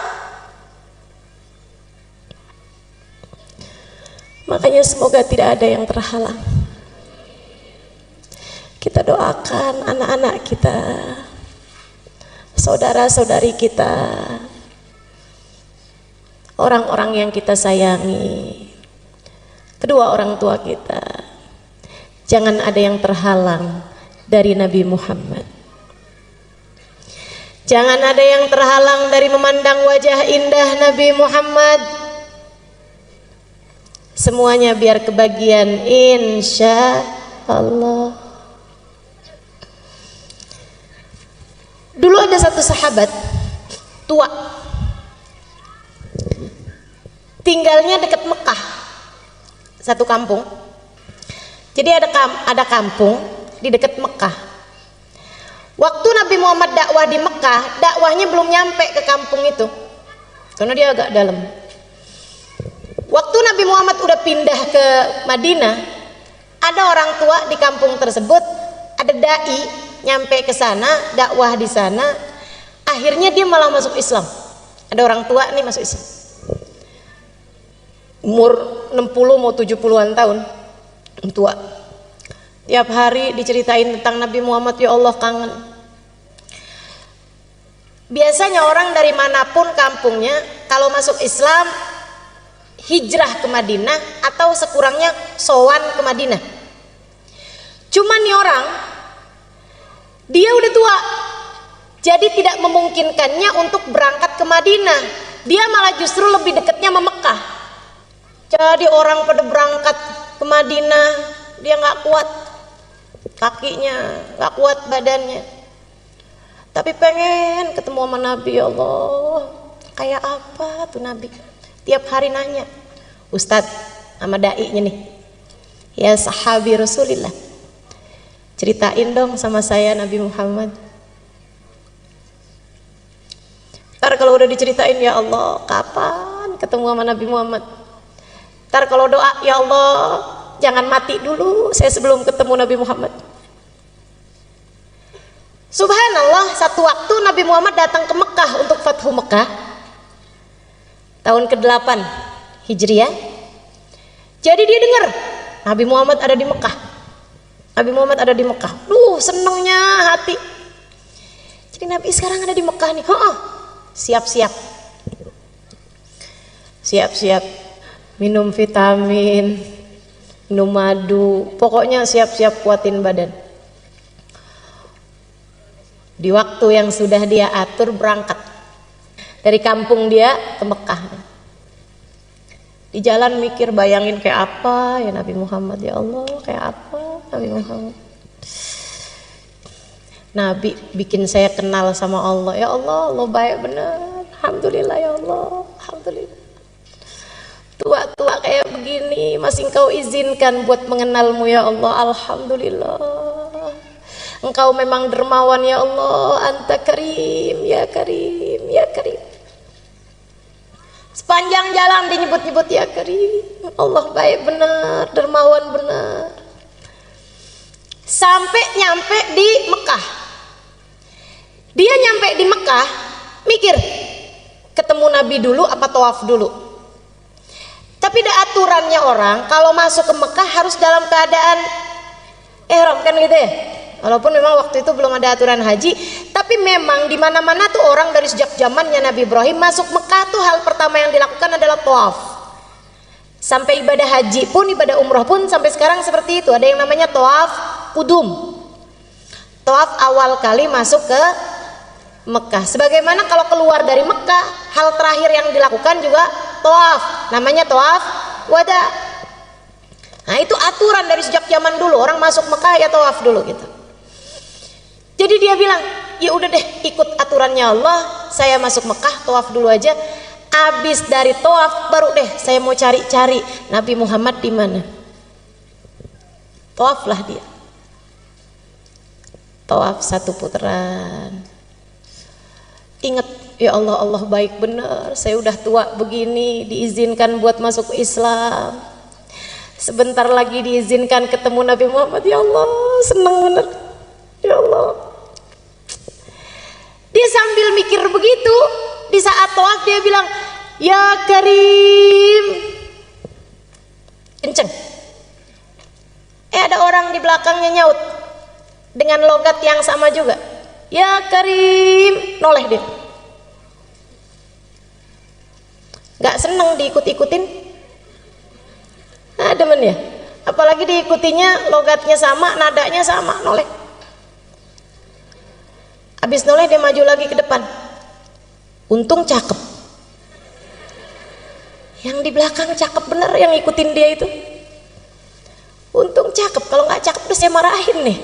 Makanya semoga tidak ada yang terhalang. Kita doakan anak-anak kita, saudara-saudari kita, orang-orang yang kita sayangi, kedua orang tua kita. Jangan ada yang terhalang dari Nabi Muhammad. Jangan ada yang terhalang dari memandang wajah indah Nabi Muhammad. Semuanya biar kebagian insya Allah. Dulu ada satu sahabat tua, tinggalnya dekat Mekah, satu kampung. Jadi ada kampung di dekat Mekah. Waktu Nabi Muhammad dakwah di Mekah, dakwahnya belum nyampe ke kampung itu, karena dia agak dalam. Waktu Nabi Muhammad udah pindah ke Madinah, ada orang tua di kampung tersebut, ada dai nyampe ke sana, dakwah di sana. Akhirnya dia malah masuk Islam. Ada orang tua nih masuk Islam. Umur 60 mau 70-an tahun. Tua. Tiap hari diceritain tentang Nabi Muhammad, ya Allah kangen. Biasanya orang dari manapun kampungnya kalau masuk Islam hijrah ke Madinah atau sekurangnya sowan ke Madinah. Cuman nih orang, dia udah tua, jadi tidak memungkinkannya untuk berangkat ke Madinah. Dia malah justru lebih dekatnya sama Mekah. Jadi orang pada berangkat ke Madinah, dia nggak kuat kakinya, nggak kuat badannya, tapi pengen ketemu sama Nabi. Ya Allah, kayak apa tuh Nabi? Tiap hari nanya, Ustadz sama dai-nya nih, ya sahabi Rasulillah, ceritain dong sama saya Nabi Muhammad. Ntar kalau udah diceritain, ya Allah kapan ketemu sama Nabi Muhammad? Ntar kalau doa, ya Allah jangan mati dulu saya sebelum ketemu Nabi Muhammad. Subhanallah, satu waktu Nabi Muhammad datang ke Mekah untuk Fathu Mekah tahun ke-8 Hijriah. Jadi dia dengar Nabi Muhammad ada di Mekah. Nabi Muhammad ada di Mekah. Senengnya hati. Jadi Nabi sekarang ada di Mekah nih. Siap-siap. Siap-siap. Minum vitamin, minum madu. Pokoknya siap-siap kuatin badan. Di waktu yang sudah dia atur berangkat dari kampung dia ke Mekah. Di jalan mikir, bayangin kayak apa ya Nabi Muhammad, ya Allah, kayak apa Nabi Muhammad. Nabi bikin saya kenal sama Allah. Ya Allah, Allah baik benar. Alhamdulillah ya Allah, alhamdulillah. Tua-tua kayak begini masih Engkau izinkan buat mengenalmu ya Allah, alhamdulillah. Engkau memang dermawan ya Allah, Anta Karim, ya Karim, ya Karim. Sepanjang jalan dinyebut-nyebut ya Karim. Allah baik benar, dermawan benar. Sampai nyampe di Mekah. Dia nyampe di Mekah, mikir, ketemu Nabi dulu apa tawaf dulu. Tapi ada aturannya orang, kalau masuk ke Mekah harus dalam keadaan ihram kan gitu ya. Walaupun memang waktu itu belum ada aturan haji, tapi memang di mana-mana tuh orang dari sejak zamannya Nabi Ibrahim masuk Mekah tuh hal pertama yang dilakukan adalah tawaf. Sampai ibadah haji pun, ibadah umroh pun sampai sekarang seperti itu. Ada yang namanya tawaf kudum. Tawaf awal kali masuk ke Mekah. Sebagaimana kalau keluar dari Mekah, hal terakhir yang dilakukan juga tawaf. Namanya tawaf wada. Nah, itu aturan dari sejak zaman dulu, orang masuk Mekah ya tawaf dulu gitu. Jadi dia bilang, ya udah deh ikut aturannya Allah, saya masuk Mekah tawaf dulu aja. Abis dari tawaf baru deh saya mau cari-cari Nabi Muhammad di mana. Tawaflah dia. Tawaf satu putaran. Ingat, ya Allah, Allah baik benar. Saya udah tua begini diizinkan buat masuk Islam. Sebentar lagi diizinkan ketemu Nabi Muhammad. Ya Allah, senang benar. Ya Allah. Dia sambil mikir begitu, di saat tawaf dia bilang, ya Karim. Kenceng. Ada orang di belakangnya nyaut dengan logat yang sama juga. Ya Karim. Noleh dia. Gak seneng diikut-ikutin. Demen ya. Apalagi diikutinya logatnya sama, nadanya sama, noleh. Habis noleh dia maju lagi ke depan. Untung cakep. Yang di belakang cakep bener yang ngikutin dia itu. Untung cakep, kalau nggak cakep udah saya marahin nih.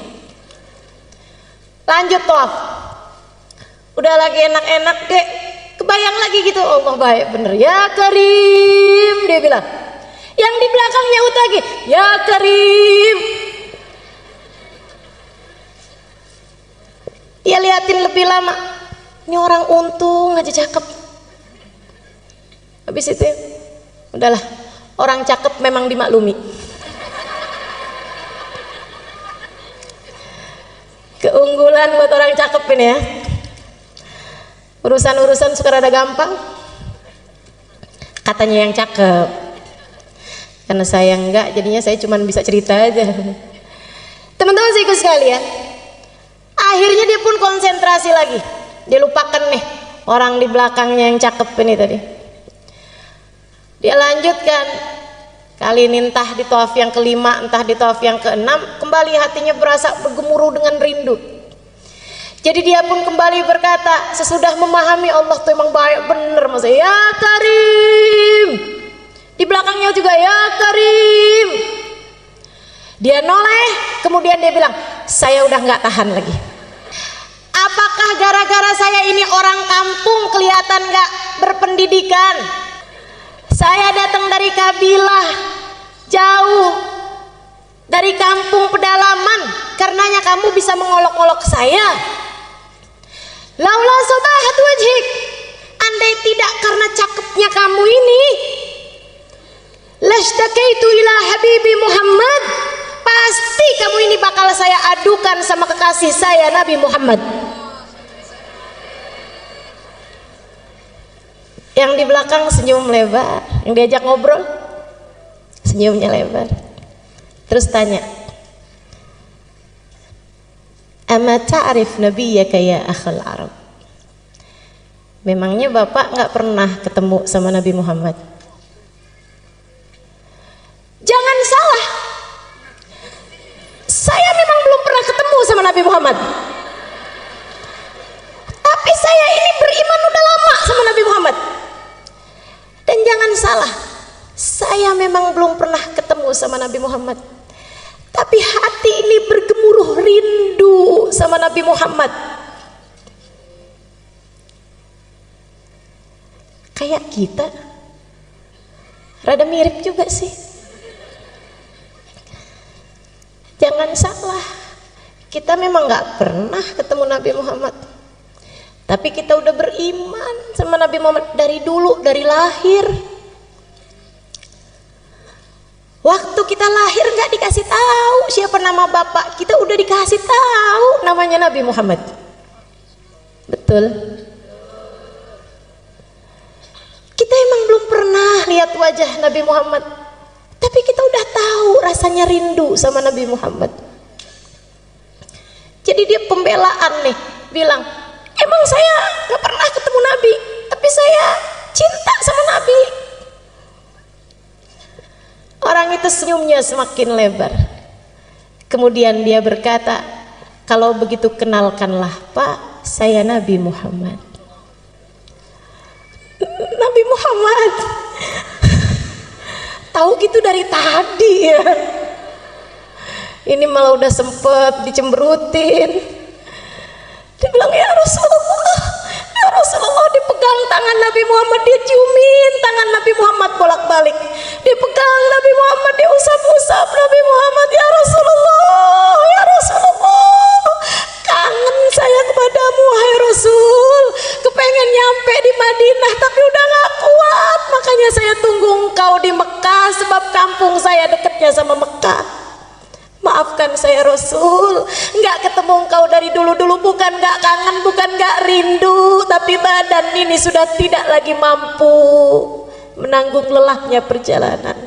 Lanjut tawaf. Udah lagi enak-enak deh. Kebayang lagi gitu, Allah baik bener. Ya Karim, dia bilang. Yang di belakang nyaut lagi, ya Karim. Dia liatin lebih lama. Ini orang untung aja cakep. Habis itu, udahlah. Orang cakep memang dimaklumi. Keunggulan buat orang cakep ini ya. Urusan-urusan suka rada gampang. Katanya yang cakep. Karena saya enggak, jadinya saya cuma bisa cerita aja. Teman-teman saya ikut sekalian. Akhirnya dia pun konsentrasi lagi. Dia lupakan nih orang di belakangnya yang cakep ini tadi. Dia lanjutkan. Kali ini entah di tawaf yang kelima, entah di tawaf yang keenam, kembali hatinya berasa bergemuruh dengan rindu. Jadi dia pun kembali berkata, sesudah memahami Allah tuh emang baik bener, masa ya Karim. Di belakangnya juga ya Karim. Dia noleh, kemudian dia bilang, saya udah nggak tahan lagi. Apakah gara-gara saya ini orang kampung kelihatan nggak berpendidikan? Saya datang dari kabilah jauh, dari kampung pedalaman, karenanya kamu bisa mengolok-olok saya. Laula sobahat wajhik, andai tidak karena cakepnya kamu ini, lastakaitu ila habibi Muhammad, pasti kamu ini bakal saya adukan sama kekasih saya Nabi Muhammad. Yang di belakang senyum lebar, yang diajak ngobrol senyumnya lebar. Terus tanya, Ama ta'rif nabiyyaka ya akhal Arab. Memangnya Bapak nggak pernah ketemu sama Nabi Muhammad? Jangan salah, saya memang belum pernah ketemu sama Nabi Muhammad, tapi saya ini beriman udah lama sama Nabi Muhammad. Dan jangan salah, saya memang belum pernah ketemu sama Nabi Muhammad, tapi hati ini bergemuruh rindu sama Nabi Muhammad. Kayak kita, rada mirip juga sih. Jangan salah, kita memang gak pernah ketemu Nabi Muhammad, tapi kita udah beriman sama Nabi Muhammad dari dulu, dari lahir. Waktu kita lahir gak dikasih tahu siapa nama bapak kita, udah dikasih tahu namanya Nabi Muhammad. Betul? Kita emang belum pernah lihat wajah Nabi Muhammad, tapi kita udah tahu rasanya rindu sama Nabi Muhammad. Jadi dia pembelaan nih, bilang, emang saya gak pernah ketemu Nabi, tapi saya cinta sama Nabi. Orang itu senyumnya semakin lebar. Kemudian dia berkata, kalau begitu kenalkanlah Pak, saya Nabi Muhammad. Nabi Muhammad tahu gitu dari tadi ya. Ini malah udah sempet dicemberutin. Dia bilang, ya Rasulullah, dipegang tangan Nabi Muhammad, dia ciumin tangan Nabi Muhammad bolak-balik, dipegang Nabi Muhammad, dia usap-usap Nabi Muhammad. Ya Rasulullah, kangen saya kepadamu wahai Rasul, kepengen nyampe di Madinah tapi udah gak kuat, makanya saya tunggu engkau di Mekah, sebab kampung saya dekatnya sama Mekah. Maafkan saya Rasul, nggak ketemu engkau dari dulu-dulu, bukan nggak kangen, bukan nggak rindu, tapi badan ini sudah tidak lagi mampu menanggung lelahnya perjalanan.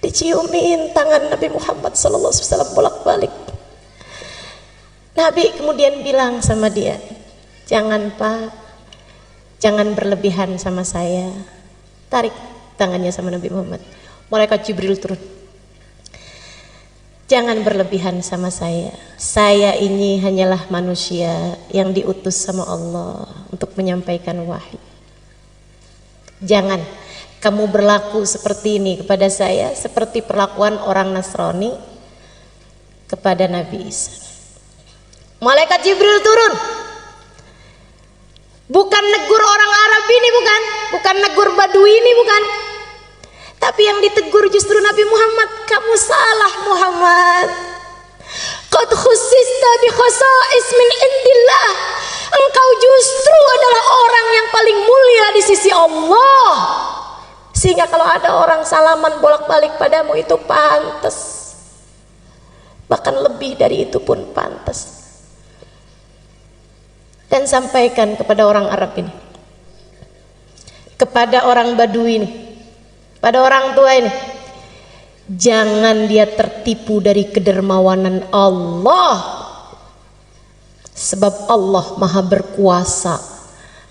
Diciumin tangan Nabi Muhammad SAW bolak-balik. Nabi kemudian bilang sama dia, jangan Pak, jangan berlebihan sama saya. Tarik tangannya sama Nabi Muhammad. Malaikat Jibril turun. Jangan berlebihan sama saya. Saya ini hanyalah manusia yang diutus sama Allah untuk menyampaikan wahyu. Jangan kamu berlaku seperti ini kepada saya, seperti perlakuan orang Nasrani kepada Nabi Isa. Malaikat Jibril turun. Bukan negur orang Arab ini, bukan negur Badui ini, bukan. Tapi yang ditegur justru Nabi Muhammad. Kamu salah Muhammad. Qad khussista bi khasa'is min indillah. Engkau justru adalah orang yang paling mulia di sisi Allah. Sehingga kalau ada orang salaman bolak-balik padamu itu pantas. Bahkan lebih dari itu pun pantas. Dan sampaikan kepada orang Arab ini, kepada orang Badui ini, pada orang tua ini, jangan dia tertipu dari kedermawanan Allah, sebab Allah maha berkuasa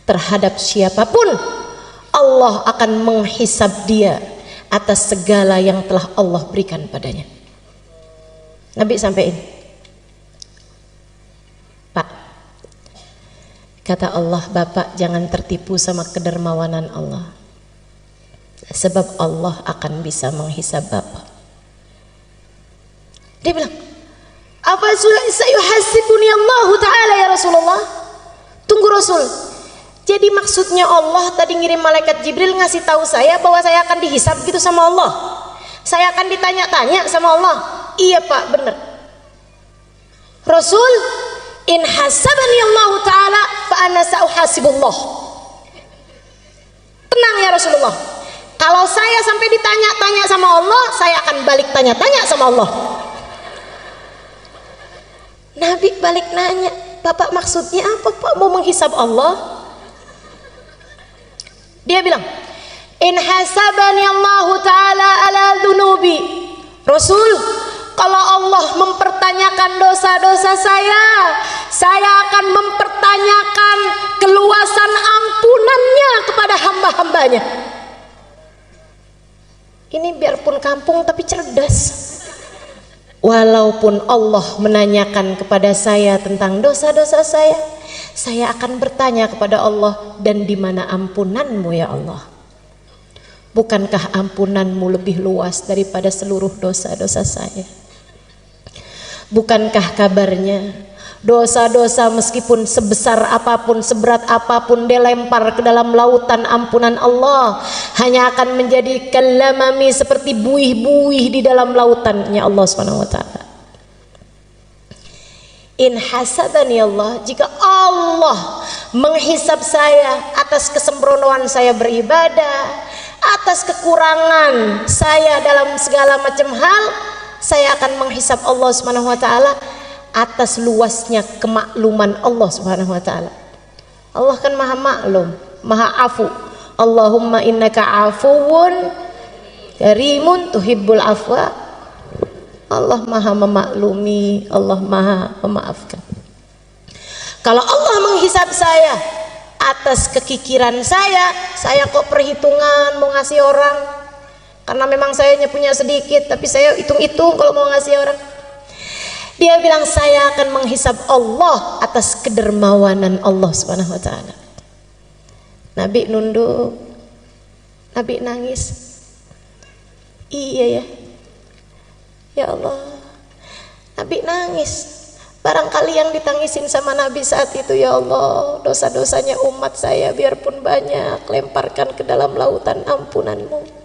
terhadap siapapun. Allah akan menghisab dia atas segala yang telah Allah berikan padanya. Nabi sampaikan, Pak, kata Allah, Bapak jangan tertipu sama kedermawanan Allah, sebab Allah akan bisa menghisab Bapak. Dia bilang, apa sayuhasibuni Allah Ta'ala ya Rasulullah? Tunggu Rasul, jadi maksudnya Allah tadi ngirim malaikat Jibril ngasih tahu saya bahwa saya akan dihisab gitu sama Allah, saya akan ditanya-tanya sama Allah? Iya Pak, benar Rasul. In hasabani Allah Ta'ala fa ana sa'uhasibullah. Tenang ya Rasulullah, kalau saya sampai ditanya-tanya sama Allah, saya akan balik tanya-tanya sama Allah. Nabi balik nanya, Bapak maksudnya apa Pak, mau menghisab Allah? Dia bilang, in hasabani Allah Ta'ala ala dhunubi. Rasul, Kalau Allah mempertanyakan dosa-dosa saya akan mempertanyakan keluasan ampunannya kepada hamba-hambanya. Ini biarpun kampung tapi cerdas. Walaupun Allah menanyakan kepada saya tentang dosa-dosa saya akan bertanya kepada Allah, dan di mana ampunanmu ya Allah? Bukankah ampunanmu lebih luas daripada seluruh dosa-dosa saya? Bukankah kabarnya dosa-dosa meskipun sebesar apapun, seberat apapun dilempar ke dalam lautan ampunan Allah, hanya akan menjadi kalamami, seperti buih-buih di dalam lautannya Allah Subhanahu wa taala. In hasadani Allah, jika Allah menghisab saya atas kesembronoan saya beribadah, atas kekurangan saya dalam segala macam hal, saya akan menghisab Allah Subhanahu wa taala atas luasnya kemakluman Allah Subhanahu wa taala. Allah kan maha maklum, maha afu. Allahumma innaka afuwun karimun tuhibbul afwa. Allah maha memaklumi, Allah maha memaafkan. Kalau Allah menghisab saya atas kekikiran saya kok perhitungan mau ngasih orang, karena memang saya punya sedikit, tapi saya hitung-hitung kalau mau ngasih orang. Dia bilang saya akan menghisab Allah atas kedermawanan Allah Subhanahu wa taala. Nabi nunduk, Nabi nangis. Iya ya, ya Allah, Nabi nangis. Barangkali yang ditangisin sama Nabi saat itu, ya Allah, dosa-dosanya umat saya biarpun banyak, lemparkan ke dalam lautan ampunanmu.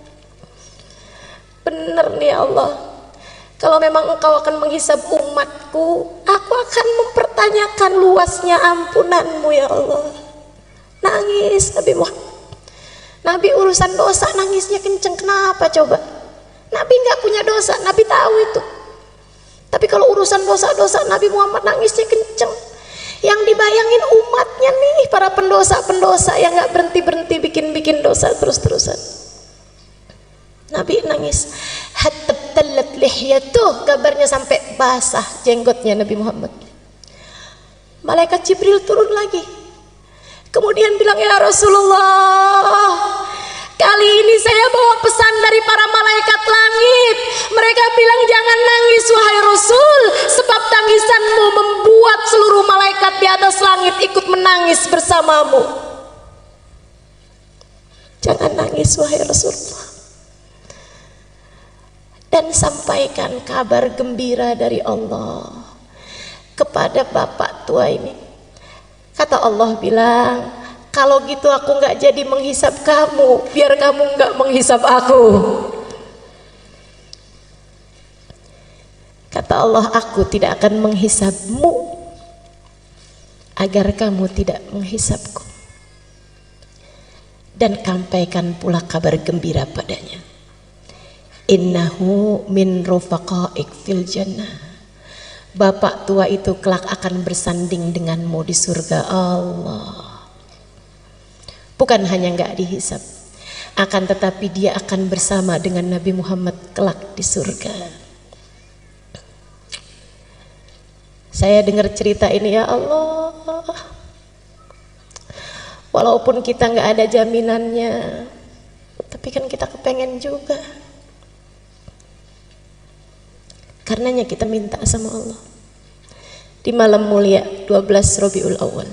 Bener nih ya Allah, kalau memang Engkau akan menghisab umatku, aku akan mempertanyakan luasnya ampunanmu ya Allah. Nangis Nabi Muhammad. Nabi urusan dosa nangisnya kenceng, kenapa coba? Nabi nggak punya dosa, Nabi tahu itu. Tapi kalau urusan dosa-dosa, Nabi Muhammad nangisnya kenceng. Yang dibayangin umatnya nih, para pendosa-pendosa yang nggak berhenti-berhenti bikin dosa terus-terusan. Nabi nangis. Hatta talat lihyatuh, kabarnya sampai basah jenggotnya Nabi Muhammad. Malaikat Jibril turun lagi, kemudian bilang, ya Rasulullah, kali ini saya bawa pesan dari para malaikat langit. Mereka bilang jangan nangis wahai Rasul, sebab tangisanmu membuat seluruh malaikat di atas langit ikut menangis bersamamu. Jangan nangis wahai Rasulullah, dan sampaikan kabar gembira dari Allah kepada bapak tua ini. Kata Allah bilang, kalau gitu aku nggak jadi menghisab kamu, biar kamu nggak menghisab aku. Kata Allah, aku tidak akan menghisabmu agar kamu tidak menghisabku. Dan sampaikan pula kabar gembira padanya. Innahu min rufaqaik fil jannah. Bapak tua itu kelak akan bersanding denganmu di surga Allah. Bukan hanya nggak dihisab, akan tetapi dia akan bersama dengan Nabi Muhammad kelak di surga. Saya dengar cerita ini, ya Allah, walaupun kita nggak ada jaminannya, tapi kan kita kepengen juga. Karenanya kita minta sama Allah di malam mulia 12 Rabiul Awal.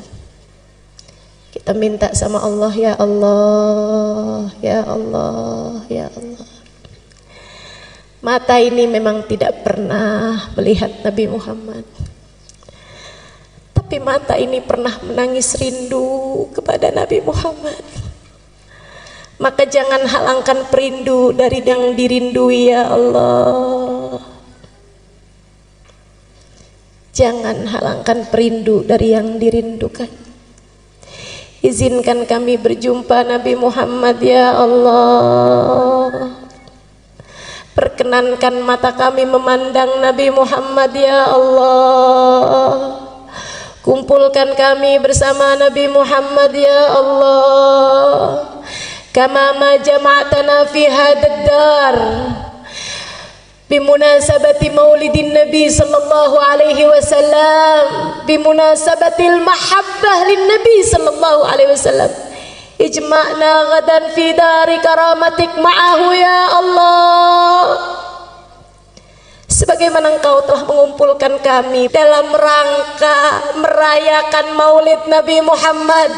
Kita minta sama Allah, ya Allah, ya Allah, ya Allah. Mata ini memang tidak pernah melihat Nabi Muhammad, tapi mata ini pernah menangis rindu kepada Nabi Muhammad. Maka jangan halangkan perindu dari yang dirindui, ya Allah. Jangan halangkan perindu dari yang dirindukan. Izinkan kami berjumpa Nabi Muhammad, ya Allah. Perkenankan mata kami memandang Nabi Muhammad, ya Allah. Kumpulkan kami bersama Nabi Muhammad, ya Allah. Kama ma jama'tana fi hadad dar bimunasabati maulidin Nabi sallallahu alaihi wasallam, bimunasabatil mahabbah lin Nabi sallallahu alaihi wasallam. Ijma'na ghadan fi dari karamatik ma'ahu ya Allah. Sebagaimana Engkau telah mengumpulkan kami dalam rangka merayakan maulid Nabi Muhammad,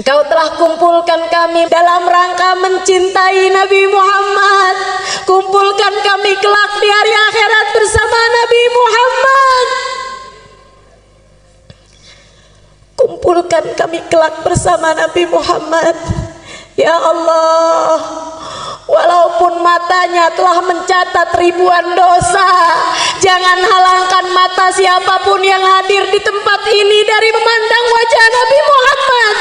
Engkau telah kumpulkan kami dalam rangka mencintai Nabi Muhammad. Kumpulkan kami kelak di hari akhirat bersama Nabi Muhammad. Kumpulkan kami kelak bersama Nabi Muhammad. Ya Allah, walaupun matanya telah mencatat ribuan dosa, jangan halangkan mata siapapun yang hadir di tempat ini dari memandang wajah Nabi Muhammad.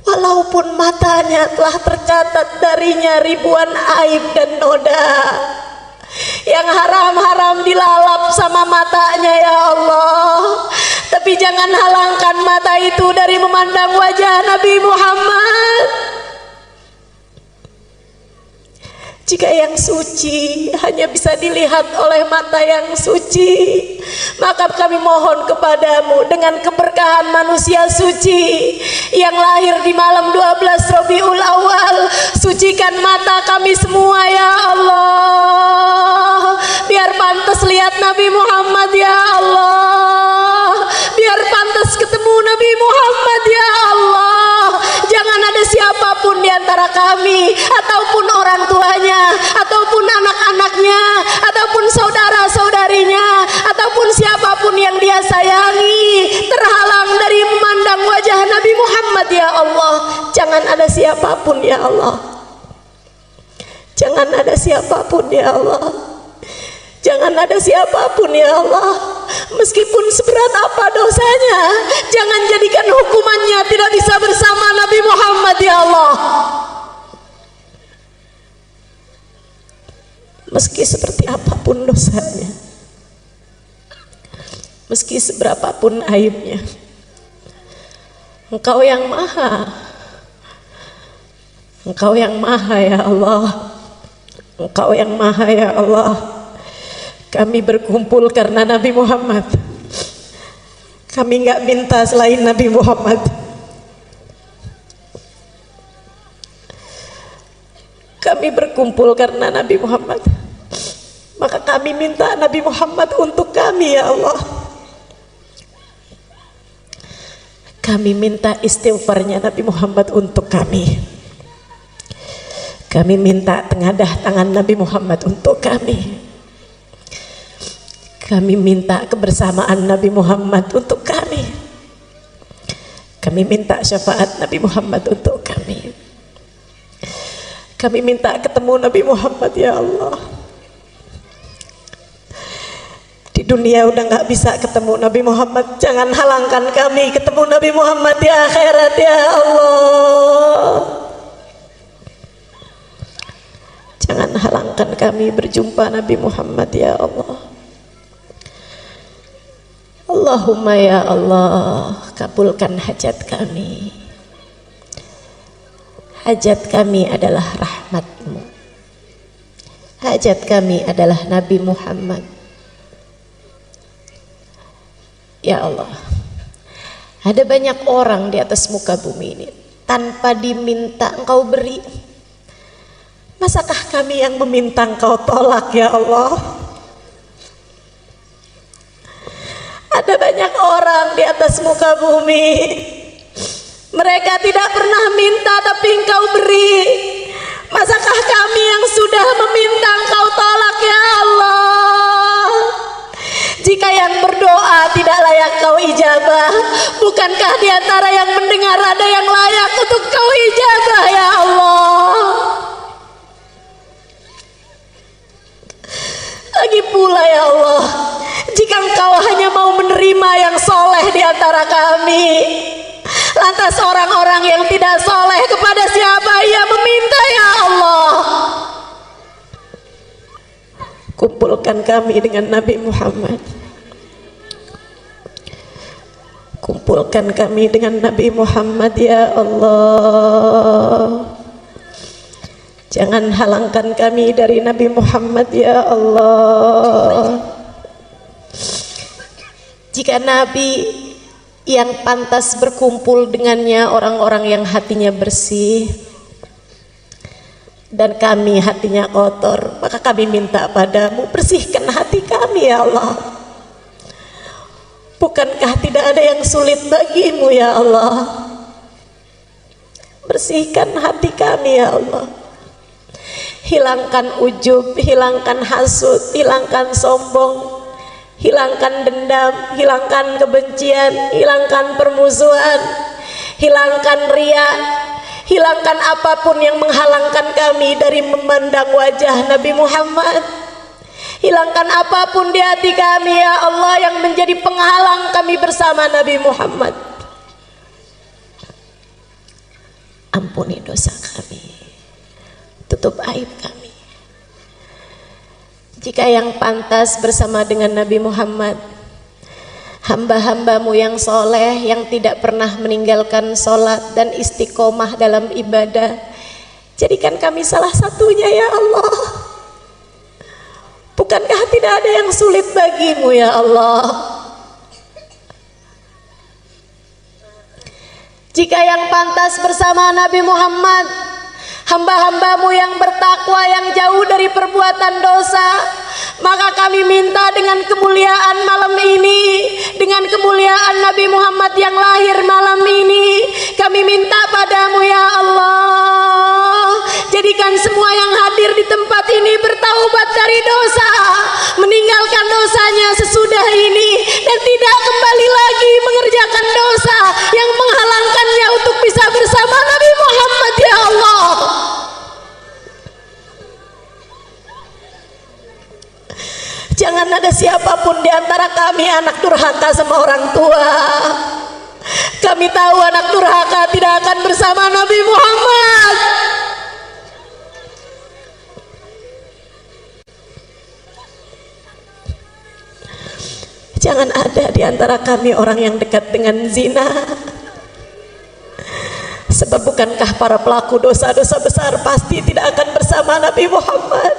Walaupun matanya telah tercatat darinya ribuan aib dan noda yang haram-haram dilalap sama matanya ya Allah, tapi jangan halangkan mata itu dari memandang wajah Nabi Muhammad. Jika yang suci hanya bisa dilihat oleh mata yang suci, maka kami mohon kepadamu dengan keberkahan manusia suci yang lahir di malam 12 Rabiul Awal, sucikan mata kami semua ya Allah, biar pantas lihat Nabi Muhammad ya Allah, biar pantas ketemu Nabi Muhammad ya Allah. Jangan ada siapapun di antara kami ataupun orang tuanya ataupun anak-anaknya ataupun saudara-saudarinya ataupun siapapun yang dia sayangi terhalang dari memandang wajah Nabi Muhammad ya Allah. Jangan ada siapapun ya Allah, jangan ada siapapun ya Allah, jangan ada siapapun ya Allah. Meskipun seberat apa dosanya, jangan jadikan hukumannya tidak bisa bersama Nabi Muhammad ya Allah. Meski seperti apapun dosanya, meski seberapapun aibnya, Engkau yang maha, Engkau yang maha ya Allah, Engkau yang maha ya Allah. Kami berkumpul karena Nabi Muhammad. Kami nggak minta selain Nabi Muhammad. Kami berkumpul karena Nabi Muhammad. Maka kami minta Nabi Muhammad untuk kami ya Allah. Kami minta istighfarnya Nabi Muhammad untuk kami. Kami minta tengadah tangan Nabi Muhammad untuk kami. Kami minta kebersamaan Nabi Muhammad untuk kami. Kami minta syafaat Nabi Muhammad untuk kami. Kami minta ketemu Nabi Muhammad ya Allah. Di dunia udah gak bisa ketemu Nabi Muhammad, jangan halangkan kami ketemu Nabi Muhammad di akhirat ya Allah. Jangan halangkan kami berjumpa Nabi Muhammad ya Allah. Allahumma ya Allah, kabulkan hajat kami. Hajat kami adalah rahmat-Mu. Hajat kami adalah Nabi Muhammad. Ya Allah, ada banyak orang di atas muka bumi ini tanpa diminta Engkau beri. Masakah kami yang meminta Engkau tolak ya Allah? Ada banyak orang di atas muka bumi, mereka tidak pernah minta tapi Engkau beri. Masakah kami yang sudah meminta Engkau tolak ya Allah? Jika yang berdoa tidak layak Kau ijabah, bukankah di antara yang mendengar ada yang layak untuk Kau ijabah ya Allah? Lagi pula ya Allah, jika Engkau hanya mau menerima yang soleh di antara kami, lantas orang-orang yang tidak soleh kepada siapa ia meminta ya Allah? Kumpulkan kami dengan Nabi Muhammad. Kumpulkan kami dengan Nabi Muhammad ya Allah. Jangan halangkan kami dari Nabi Muhammad ya Allah. Jika Nabi yang pantas berkumpul dengannya orang-orang yang hatinya bersih, dan kami hatinya kotor, maka kami minta padamu, bersihkan hati kami ya Allah. Bukankah tidak ada yang sulit bagimu ya Allah? Bersihkan hati kami ya Allah. Hilangkan ujub, hilangkan hasud, hilangkan sombong, hilangkan dendam, hilangkan kebencian, hilangkan permusuhan, hilangkan riya, hilangkan apapun yang menghalangkan kami dari memandang wajah Nabi Muhammad. Hilangkan apapun di hati kami ya Allah yang menjadi penghalang kami bersama Nabi Muhammad. Ampuni dosa kami, tutup aib kami. Jika yang pantas bersama dengan Nabi Muhammad, hamba-hambamu yang soleh, yang tidak pernah meninggalkan sholat dan istiqomah dalam ibadah, jadikan kami salah satunya ya Allah. Bukankah tidak ada yang sulit bagimu ya Allah? Jika yang pantas bersama Nabi Muhammad, hamba-hambamu yang bertakwa, yang jauh dari perbuatan dosa, maka kami minta dengan kemuliaan malam ini, dengan kemuliaan Nabi Muhammad yang lahir malam ini, kami minta padamu ya Allah, jadikan semua yang hadir di tempat ini bertaubat dari dosa, meninggalkan dosanya sesudah ini, dan tidak kembali lagi mengerjakan dosa yang menghalangkannya untuk bisa bersama Nabi Muhammad ya Allah. Jangan ada siapapun di antara kami anak durhaka sama orang tua. Kami tahu anak durhaka tidak akan bersama Nabi Muhammad. Jangan ada di antara kami orang yang dekat dengan zina. Sebab bukankah para pelaku dosa-dosa besar pasti tidak akan bersama Nabi Muhammad?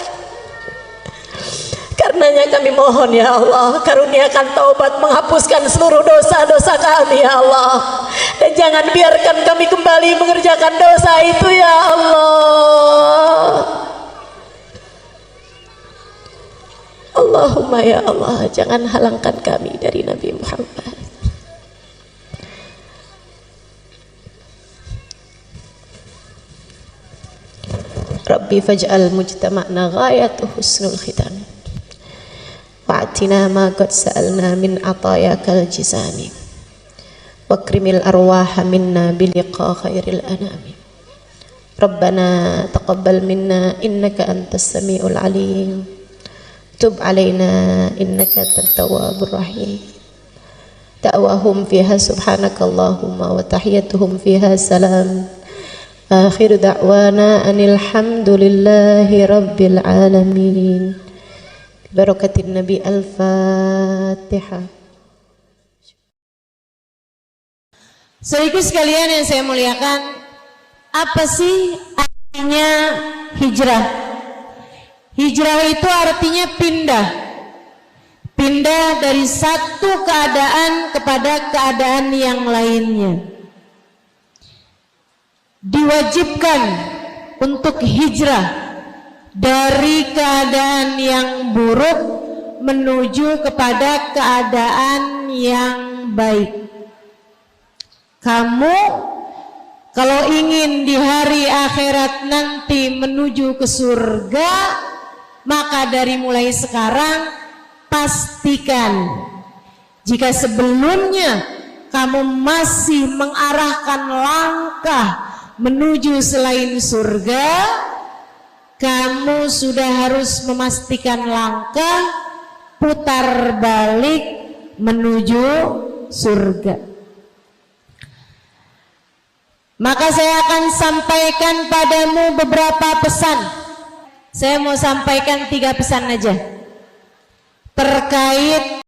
Karenanya kami mohon ya Allah, karuniakan taubat, menghapuskan seluruh dosa-dosa kami ya Allah, dan jangan biarkan kami kembali mengerjakan dosa itu ya Allah. Allahumma ya Allah, jangan halangkan kami dari Nabi Muhammad. Rabbi faj'al mujtama'na ghayatu husnul khitam wa'atina ma qad sa'alna min atayakal jisami wakrimil arwaha minna biliqa khairil anami. Rabbana taqabbal minna innaka antas sami'ul alim, tub alaina innaka antat tawwabur rahim. Da'wahum fiha subhanakallahumma wa tahiyyatuhum fiha salam. Akhir da'wana anil hamdulillahi rabbil alamin. Barakatin Nabi. Al-Fatihah. Saudaraku sekalian yang saya muliakan, apa sih artinya hijrah? Hijrah itu artinya pindah. Pindah dari satu keadaan kepada keadaan yang lainnya. Diwajibkan untuk hijrah dari keadaan yang buruk menuju kepada keadaan yang baik. Kamu kalau ingin di hari akhirat nanti menuju ke surga, maka dari mulai sekarang pastikan jika sebelumnya kamu masih mengarahkan langkah menuju selain surga, kamu sudah harus memastikan langkah putar balik menuju surga. Maka saya akan sampaikan padamu beberapa pesan. Saya mau sampaikan 3 pesan aja terkait